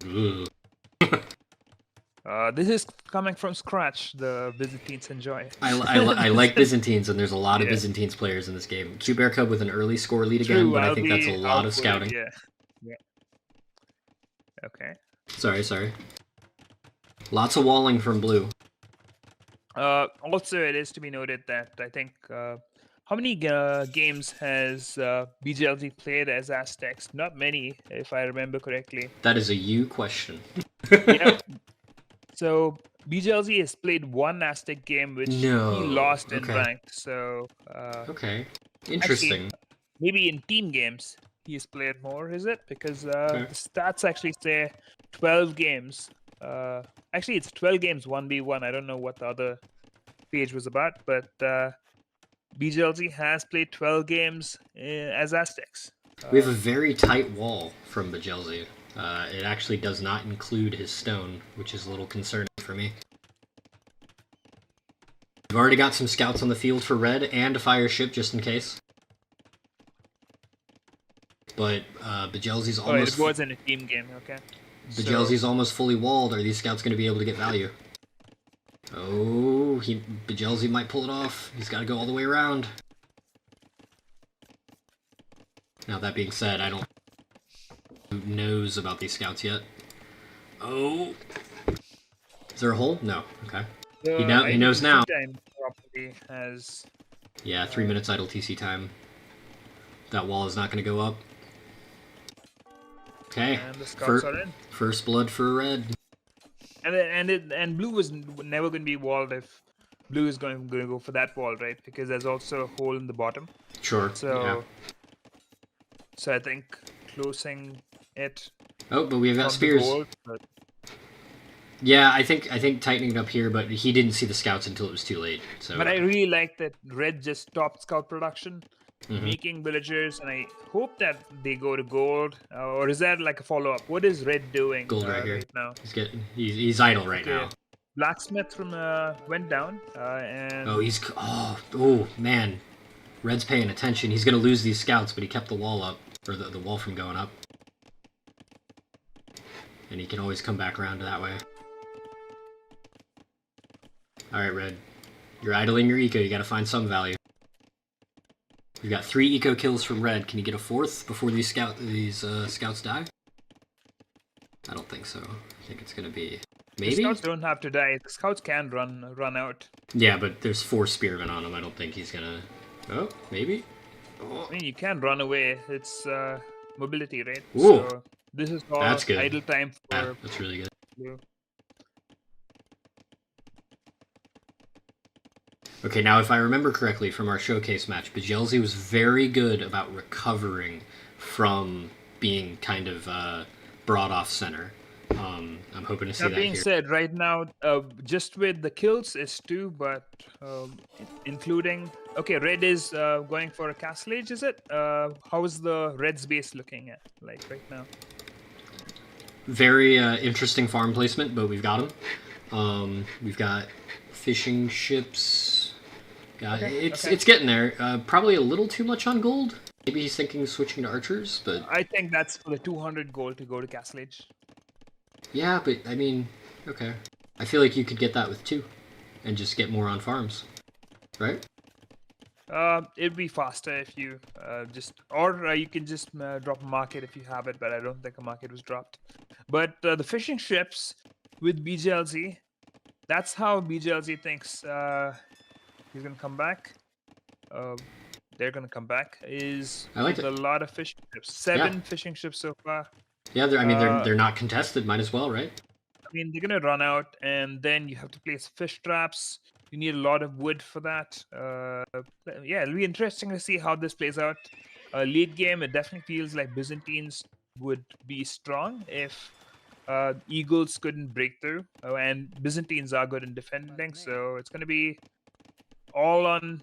This is coming from scratch. The Byzantines enjoy. I like Byzantines, and there's a lot of Byzantines players in this game. CuteBearCub with an early score lead again, but I think that's a lot of scouting. Yeah. Okay. Sorry. Lots of walling from blue. Also, it is to be noted that I think how many games has Bjellzy played as Aztecs? Not many, if I remember correctly. That is a you question. Yeah. So Bjellzy has played one Aztec game, which he lost in ranked. So okay, interesting. Actually, maybe in team games he's played more, is it? Because the stats actually say 12 games. Actually, it's 12 games 1v1. I don't know what the other page was about, but Bjellzy has played 12 games as Aztecs. We have a very tight wall from Bjellzy. It actually does not include his stone, which is a little concerning for me. We've already got some scouts on the field for red and a fire ship just in case. But Bjellzy's almost... it wasn't a team game, okay. Bjellzy's almost fully walled. Are these scouts going to be able to get value? Oh, Bjellzy might pull it off. He's got to go all the way around. Now, that being said, I don't... Who knows about these scouts yet? Oh! Is there a hole? No. Okay. He knows now. Yeah, 3 minutes idle TC time. That wall is not going to go up. Okay. And the scouts are in. First blood for red. And blue was never going to be walled if blue is going to go for that wall, right? Because there's also a hole in the bottom. Sure. So So I think closing it Oh, but we've got from the spears. gold. But Yeah, I think tightening it up here, but he didn't see the scouts until it was too late. So. I really like that Red just stopped scout production, Mhm. making villagers, and I hope that they go to gold. Or is that like a follow up? What is Red doing Gold right here. right now? He's idle right Okay. now. Blacksmith from went down, and Oh, oh man, Red's paying attention. He's gonna lose these scouts, but he kept the wall up, or the wall from going up, and he can always come back around that way. All right, Red, you're idling your eco. You got to find some value. We've got 3 eco kills from Red. Can you get a 4th before these scouts die? I don't think so. I think it's gonna be maybe. the scouts don't have to die. The scouts can run out. Yeah, but there's 4 spearmen on him. I don't think he's gonna. Oh, maybe. I mean, you can run away. It's mobility, right? Ooh, so this is all that's good. idle time Yeah, for that's really good. you. Okay, now if I remember correctly from our showcase match, Bjellzy was very good about recovering from being kind of brought off center. I'm hoping to see That that being here. said, right now, just with the kills is 2, but including Red is going for a castle age. Is it? How is the Red's base looking at like right now? Very interesting farm placement, but we've got him. We've got fishing ships. It's getting there. Probably a little too much on gold. Maybe he's thinking of switching to archers, but I think that's for the 200 gold to go to castle age. yeah, but I mean, okay. I feel like you could get that with 2, and just get more on farms, right? It'd be faster if you or you can just drop a market if you have it, but I don't think a market was dropped. But the fishing ships with Bjellzy, that's how Bjellzy thinks he's gonna come back. They're gonna come back is I like with it. a lot of fishing ships. 7 fishing ships so far. Yeah, they're not contested. Might as well, right? I mean, they're gonna run out, and then you have to place fish traps. You need a lot of wood for that. Yeah, it'll be interesting to see how this plays out. Late game, it definitely feels like Byzantines would be strong if Eagles couldn't break through, and Byzantines are good in defending. So it's gonna be all on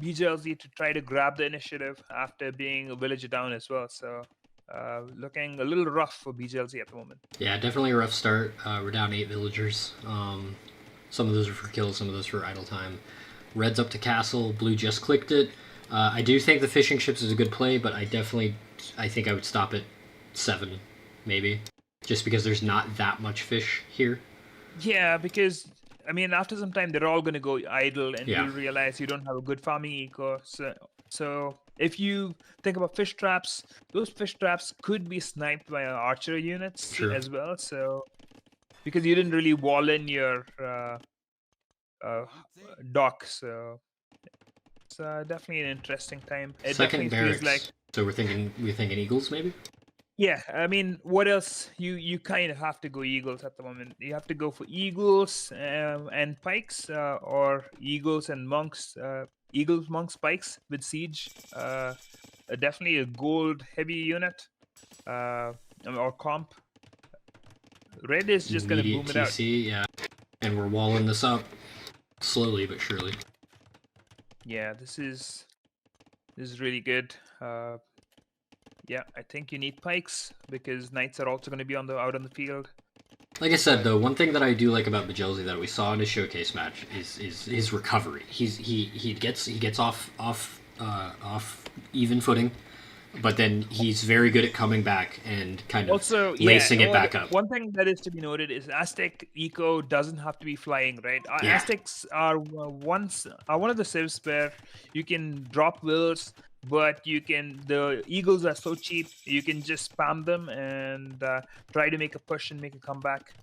Bjellzy to try to grab the initiative after being a villager down as well. So looking a little rough for Bjellzy at the moment. Yeah, definitely a rough start. We're down 8 villagers. Some of those are for kills, some of those for idle time. Red's up to castle. Blue just clicked it. I do think the fishing ships is a good play, but I think I would stop at 7, maybe, just because there's not that much fish here. Yeah, because I mean, after some time, they're all going to go idle, and Yeah. you'll realize you don't have a good farming eco. So if you think about fish traps, those fish traps could be sniped by archer units True. as well. So because you didn't really wall in your dock, so it's definitely an interesting time. It Second definitely barracks. feels like. So we're thinking eagles, maybe. Yeah, I mean, what else? You kind of have to go eagles at the moment. You have to go for eagles and pikes, or eagles and monks. Eagles, monks, pikes with siege. Definitely a gold heavy unit, or comp. Red is just gonna boom it out. TC, yeah. And we're walling this up slowly but surely. Yeah, this is really good. Yeah, I think you need pikes because knights are also going to be out on the field. Like I said, though, one thing that I do like about Bjellzy that we saw in his showcase match is his recovery. He gets off even footing, but then he's very good at coming back and kind of also lacing it back up. One thing that is to be noted is Aztec eco doesn't have to be flying, right? Aztecs are one of the civs where you can drop wills, but the eagles are so cheap, you can just spam them and try to make a push and make a comeback.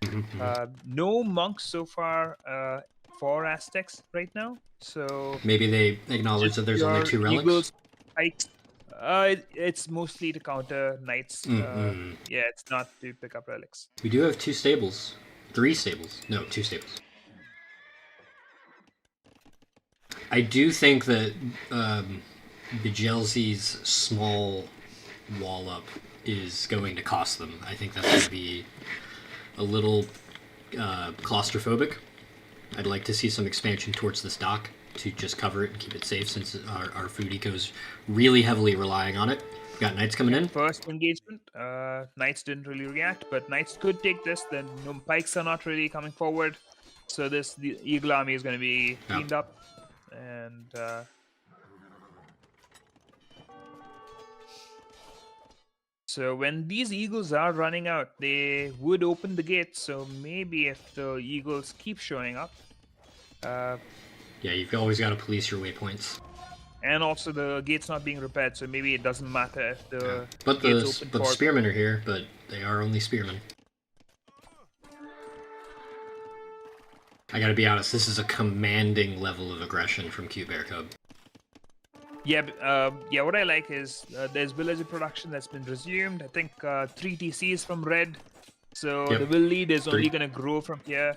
No monks so far for Aztecs right now, so maybe they acknowledge that there's only 2 relics. Eagles, pikes, it's mostly to counter knights. Yeah, it's not to pick up relics. We do have 2 stables. 3 stables. No, 2 stables. I do think that Bjellzy's small wall up is going to cost them. I think that's going to be a little claustrophobic. I'd like to see some expansion towards this dock to just cover it and keep it safe, since our food eco is really heavily relying on it. We've got knights coming in. First engagement, knights didn't really react, but knights could take this. Then no, pikes are not really coming forward, so the eagle army is going to be cleaned up, and so when these eagles are running out, they would open the gate. So maybe if the eagles keep showing up, yeah, you've always got to police your waypoints. and also the gate's not being repaired, so maybe it doesn't matter if the but gate's the open for... spearmen are here, but they are only spearmen. I gotta be honest, this is a commanding level of aggression from CuteBearCub. Yeah, yeah. What I like is there's villager production that's been resumed. I think 3 TCs from Red, so the will lead is only going to grow from here.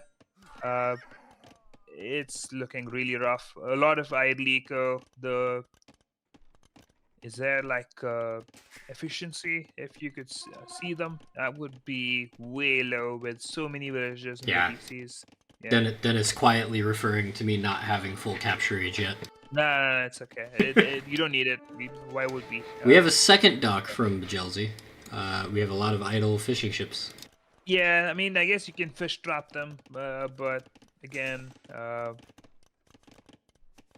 It's looking really rough. A lot of idle eco. Is there like efficiency? If you could see them, that would be way low with so many villagers and TCs. Yeah. Then it's quietly referring to me not having full capture age yet. No, it's okay. You don't need it. Why would we? We have a second dock from Bjellzy. We have a lot of idle fishing ships. Yeah, I mean, I guess you can fish trap them, but again,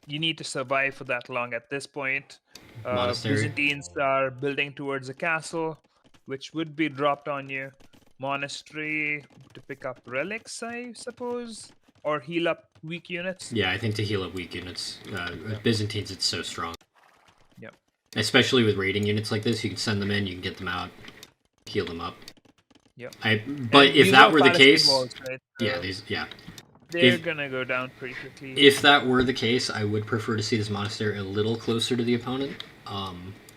you need to survive for that long at this point. Byzantines are building towards a castle, which would be dropped on you. Monastery to pick up relics, I suppose, or heal up weak units. Yeah, I think to heal up weak units. With Byzantines, it's so strong. Yep. Especially with raiding units like this, you can send them in, you can get them out, heal them up. Yep. But if that were the case, walls, right? They're gonna go down pretty quickly. If that were the case, I would prefer to see this monastery a little closer to the opponent.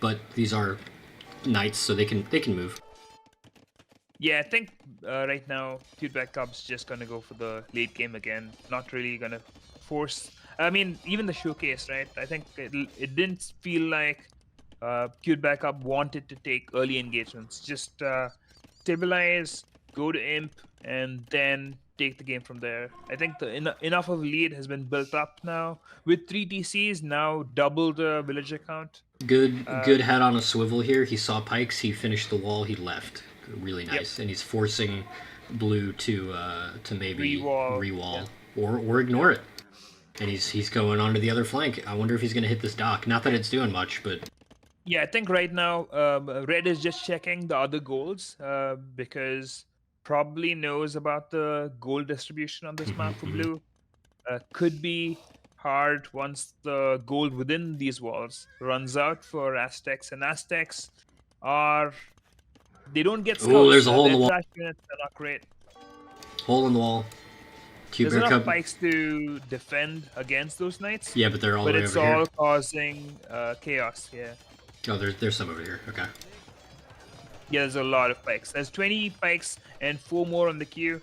But these are knights, so they can move. Yeah, I think right now CuteBearCub's just gonna go for the late game again. Not really gonna force. I mean, even the showcase, right? I think it didn't feel like CuteBearCub wanted to take early engagements. Just stabilize, go to imp, and then take the game from there. I think enough of a lead has been built up now with 3 TCs. Now double the villager count. Good head on a swivel here. He saw pikes. He finished the wall. He left. Really nice, and he's forcing blue to maybe rewall or ignore it. And he's going on to the other flank. I wonder if he's going to hit this dock. Not that it's doing much, but yeah, I think right now Red is just checking the other goals because probably knows about the gold distribution on this map for blue. Could be hard once the gold within these walls runs out for Aztecs, and Aztecs are... They don't get scouts. Oh, there's a hole in the wall. Units are not great. Hole in the wall. There's enough pikes to defend against those knights. Yeah, but they're all the way over here. But it's all causing chaos, yeah. Oh, there's some over here. Okay. Yeah, there's a lot of pikes. There's 20 pikes and 4 more on the queue.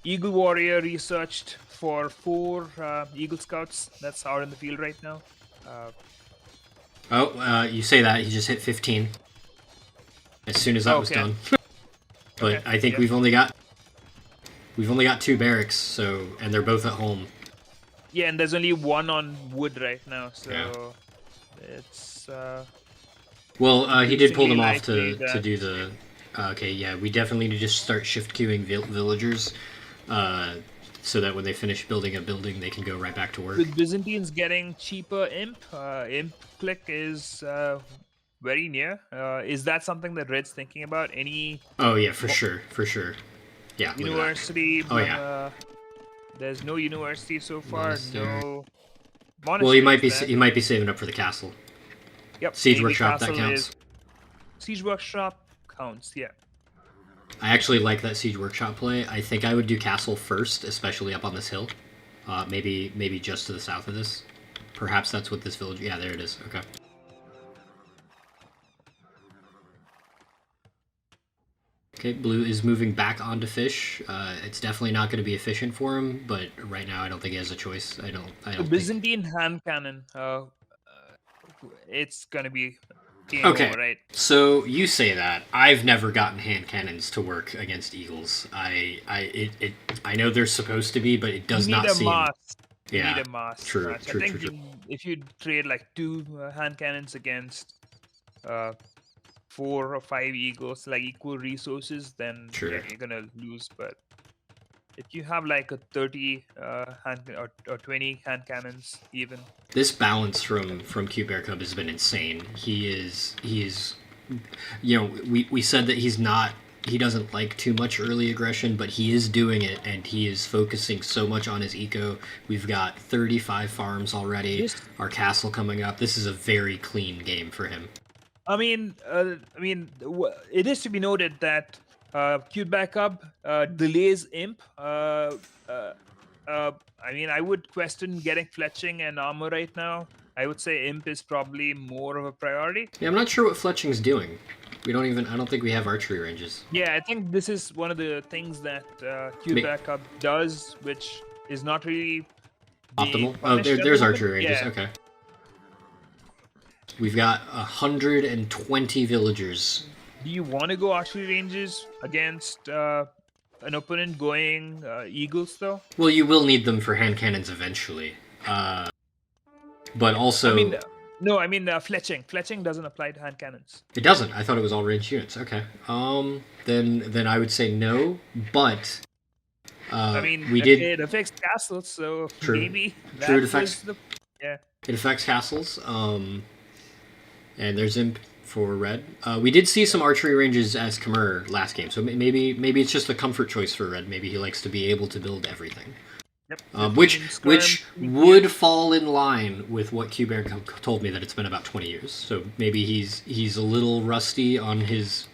Eagle Warrior researched for 4 Eagle Scouts. That's out in the field right now. You say that. He just hit 15. As soon as that was done. But I think we've only got 2 barracks, so, and they're both at home. Yeah, and there's only 1 on wood right now, so it's well, he did pull them off to do the okay, yeah, we definitely need to just start shift queuing villagers so that when they finish building a building they can go right back to work. With Byzantines getting cheaper imp click is very near. Is that something that Red's thinking about? Oh yeah, for sure. Yeah. University. Oh yeah. There's no university so far. Monastery. No. Monastery. Well, he might be saving up for the castle. Yep. Siege Workshop, that counts. Siege Workshop counts. Yeah. I actually like that Siege Workshop play. I think I would do castle first, especially up on this hill. Maybe just to the south of this. Perhaps that's what this village... Yeah, there it is. Okay. Okay, blue is moving back onto fish. It's definitely not going to be efficient for him, but right now I don't think he has a choice. I don't The Byzantine hand cannon. It's going to be game Okay, over, right? so you say that. I've never gotten hand cannons to work against eagles. I know they're supposed to be, but it does You need not a seem. mass. You need Yeah, a mass true, match. I true, true, think true. if you trade like 2 hand cannons against uh, 4 or 5 eagles, like equal resources, then Sure. yeah, you're gonna lose. But if you have like a 30 or 20 hand cannons, even This balance from CuteBearCub has been insane. He is you know, we said that he doesn't like too much early aggression, but he is doing it, and he is focusing so much on his eco. We've got 35 farms already. this. Our castle coming up. This is a very clean game for him. It is to be noted that CuteBearCub delays Imp. I would question getting fletching and armor right now. I would say Imp is probably more of a priority. Yeah, I'm not sure what Fletching's doing. I don't think we have archery ranges. Yeah, I think this is one of the things that CuteBearCub does, which is not really being Optimal? Oh, punished at the there's moment. archery ranges. Yeah. Okay. We've got 120 villagers. Do you want to go archery ranges against an opponent going eagles though? Well, you will need them for hand cannons eventually. But also... Fletching. Fletching doesn't apply to hand cannons. It doesn't. I thought it was all ranged units. Okay. Then I would say no, but... It affects castles, so True. maybe that True, it was affects... yeah. It affects castles. And there's Imp for red. We did see some archery ranges as Khmer last game, so maybe it's just a comfort choice for red. Maybe he likes to be able to build everything. Yep. Which would fall in line with what CuteBear told me, that it's been about 20 years. So maybe he's a little rusty on his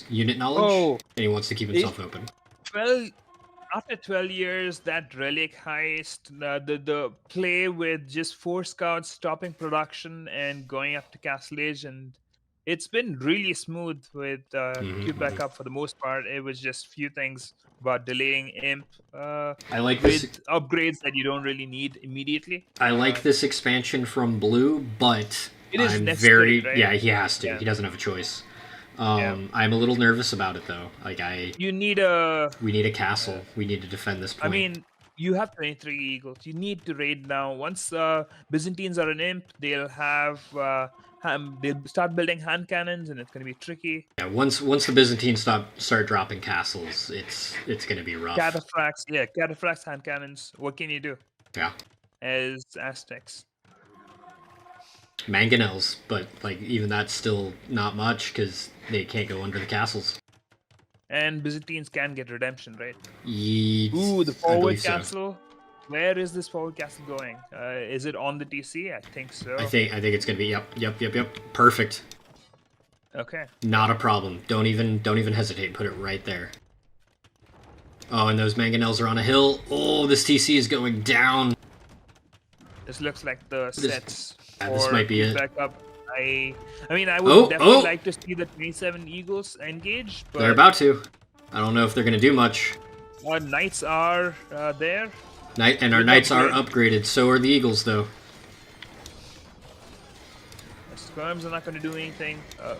unit knowledge, and he wants to keep himself open. Well, after 12 years, that relic heist, the play with just 4 scouts stopping production and going up to Castle Age, and it's been really smooth with CuteBearCub for the most part. It was just few things about delaying Imp I like with this upgrades that you don't really need immediately. I like this expansion from Blue, but It is I'm necessary, very right? yeah, he has to. Yeah. He doesn't have a choice. I'm a little nervous about it though. You need a. We need a castle. We need to defend this point. I mean, you have 23 eagles. You need to raid now. Once Byzantines are an imp, they'll have they'll start building hand cannons, and it's going to be tricky. Yeah, once the Byzantines start dropping castles, it's going to be rough. Cataphracts, hand cannons. What can you do? Yeah. As Aztecs. Mangonels, but like even that's still not much because they can't go under the castles. And Byzantines can get redemption, right? Ooh, the forward castle. So. Where is this forward castle going? Is it on the TC? I think so. I think it's gonna be yep. Perfect. Okay. Not a problem. Don't even hesitate. Put it right there. Oh, and those mangonels are on a hill. Oh, this TC is going down. This looks like the sets. This might be it. I would definitely like to see the 27 Eagles engage, but they're about to. I don't know if they're gonna do much. Our knights are there. Our knights are upgraded. So are the Eagles, though. The skirms are not going to do anything. I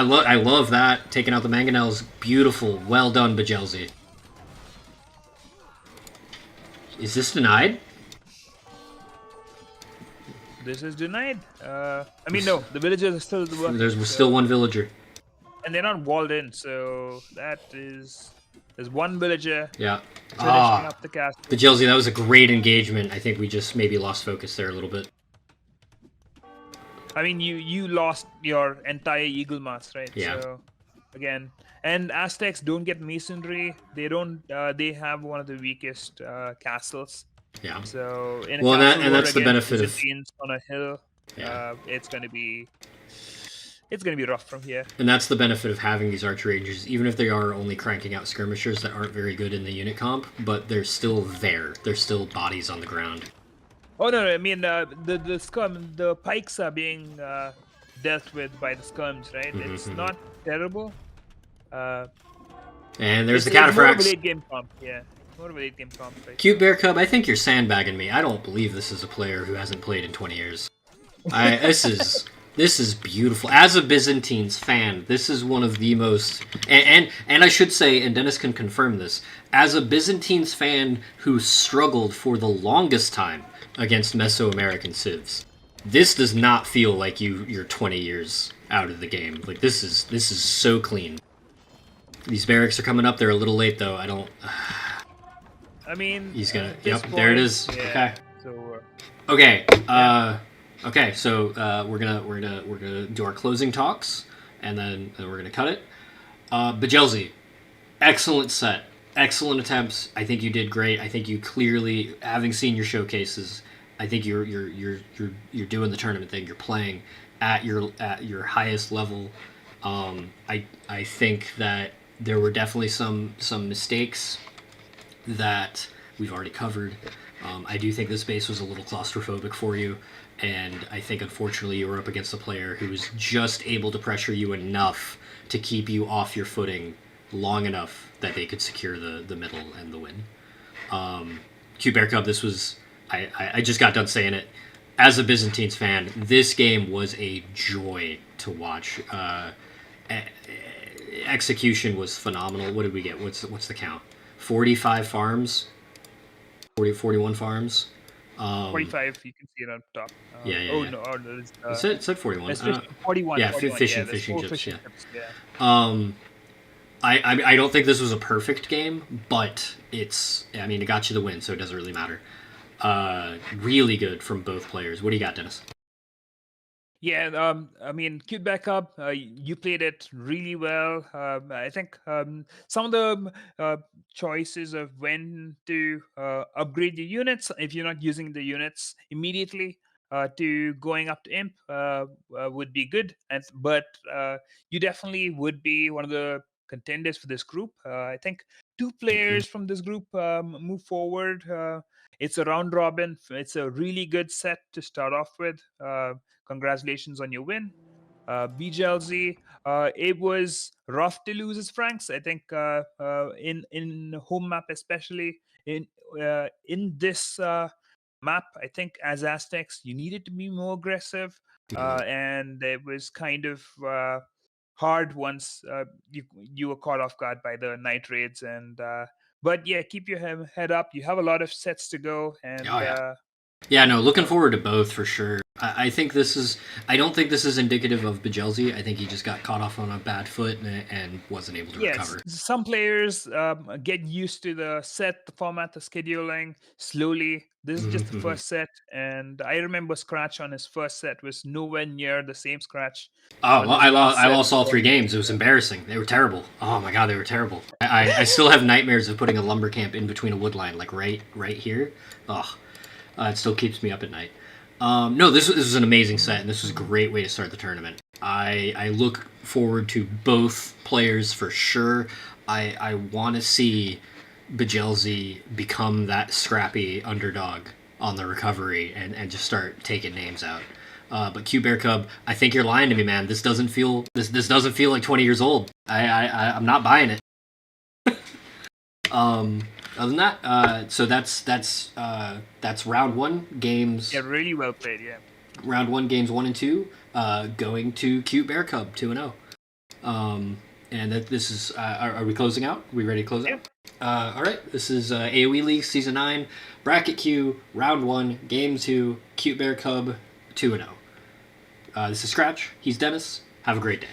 love that. Taking out the mangonels. Beautiful. Well done, Bjellzy. Is this denied? This is denied. No. The villagers are still working. There's still one villager. And they're not walled in, so that is... There's one villager. Yeah. Finishing up the castle. Bjellzy, that was a great engagement. I think we just maybe lost focus there a little bit. I mean, you lost your entire eagle mass, right? Yeah. So, again, and Aztecs don't get masonry. They don't. They have one of the weakest castles. Yeah. So in a well, castle and that's the benefit of on a hill. Yeah. It's gonna be rough from here. And that's the benefit of having these archery rangers, even if they are only cranking out skirmishers that aren't very good in the unit comp, but they're still there. They're still bodies on the ground. Oh no! I mean, the pikes are being dealt with by the skirms, right? It's not terrible. And there's the cataphracts. More of a late game comp, yeah. More of a late game comp. Right? CuteBearCub, I think you're sandbagging me. I don't believe this is a player who hasn't played in 20 years. This is beautiful. As a Byzantines fan, this is one of the most and I should say, and Dennis can confirm this, as a Byzantines fan who struggled for the longest time against Mesoamerican civs, this does not feel like you're 20 years out of the game. Like this is so clean. These barracks are coming up. They're a little late though. I don't. I mean, He's gonna. this Yep, there it point, is. yeah. Okay. So Okay. Okay. So we're gonna do our closing talks, and then we're gonna cut it. Bjellzy, excellent set, excellent attempts. I think you did great. I think you clearly, having seen your showcases, I think you're doing the tournament thing. You're playing at your highest level. I think that there were definitely some mistakes that we've already covered. I do think this base was a little claustrophobic for you, and I think unfortunately you were up against a player who was just able to pressure you enough to keep you off your footing long enough that they could secure the middle and the win. CuteBearCub, this was I just got done saying it. As a Byzantines fan, this game was a joy to watch. Execution was phenomenal. What did we get? What's the count? 45 farms, 41 farms. 45, you can see it on top. Yeah. No, there's, It said 41. there's 41. Yeah, 41, fishing there's four chips. fishing Yeah. chips, yeah. I don't think this was a perfect game, but it got you the win, so it doesn't really matter. Really good from both players. What do you got, Dennis? Yeah, I mean, CuteBearCub, you played it really well. I think some of the choices of when to upgrade your units, if you're not using the units immediately, to going up to Imp would be good. But you definitely would be one of the contenders for this group. I think two players from this group move forward. It's a round robin. It's a really good set to start off with. Congratulations on your win. Bjellzy, it was rough to lose his Franks. I think in home map, especially in this map, I think as Aztecs, you needed to be more aggressive, and it was kind of hard once you were caught off guard by the night raids. And but yeah, keep your head up. You have a lot of sets to go, and Oh yeah. Yeah, no, looking uh, forward to both for sure. I think this is. I don't think this is indicative of Bjellzy. I think he just got caught off on a bad foot and wasn't able to yes, recover. some players get used to the set, the format, the scheduling slowly. This is just the Mm-hmm. first set, and I remember Scratch on his first set was nowhere near the same Scratch Oh on well, his last I set. lost all 3 games. It was embarrassing. They were terrible. Oh my god, they were terrible. I still have nightmares of putting a lumber camp in between a wood line, like right here. Oh, it still keeps me up at night. No, this was an amazing set, and this was a great way to start the tournament. I look forward to both players for sure. I want to see Bjellzy become that scrappy underdog on the recovery and just start taking names out. But CuteBearCub, I think you're lying to me, man. This doesn't feel like 20 years old. I'm not buying it. Other than that, so that's round one games. Yeah, really well played. Yeah. Round one games 1 and 2, going to CuteBearCub 2-0. And this is. Are we closing out? Are we ready to close out? All right. This is AOELeagues Season 9, Bracket Q, Round 1, Game 2, CuteBearCub 2-0. This is Scratch. He's Dennis. Have a great day.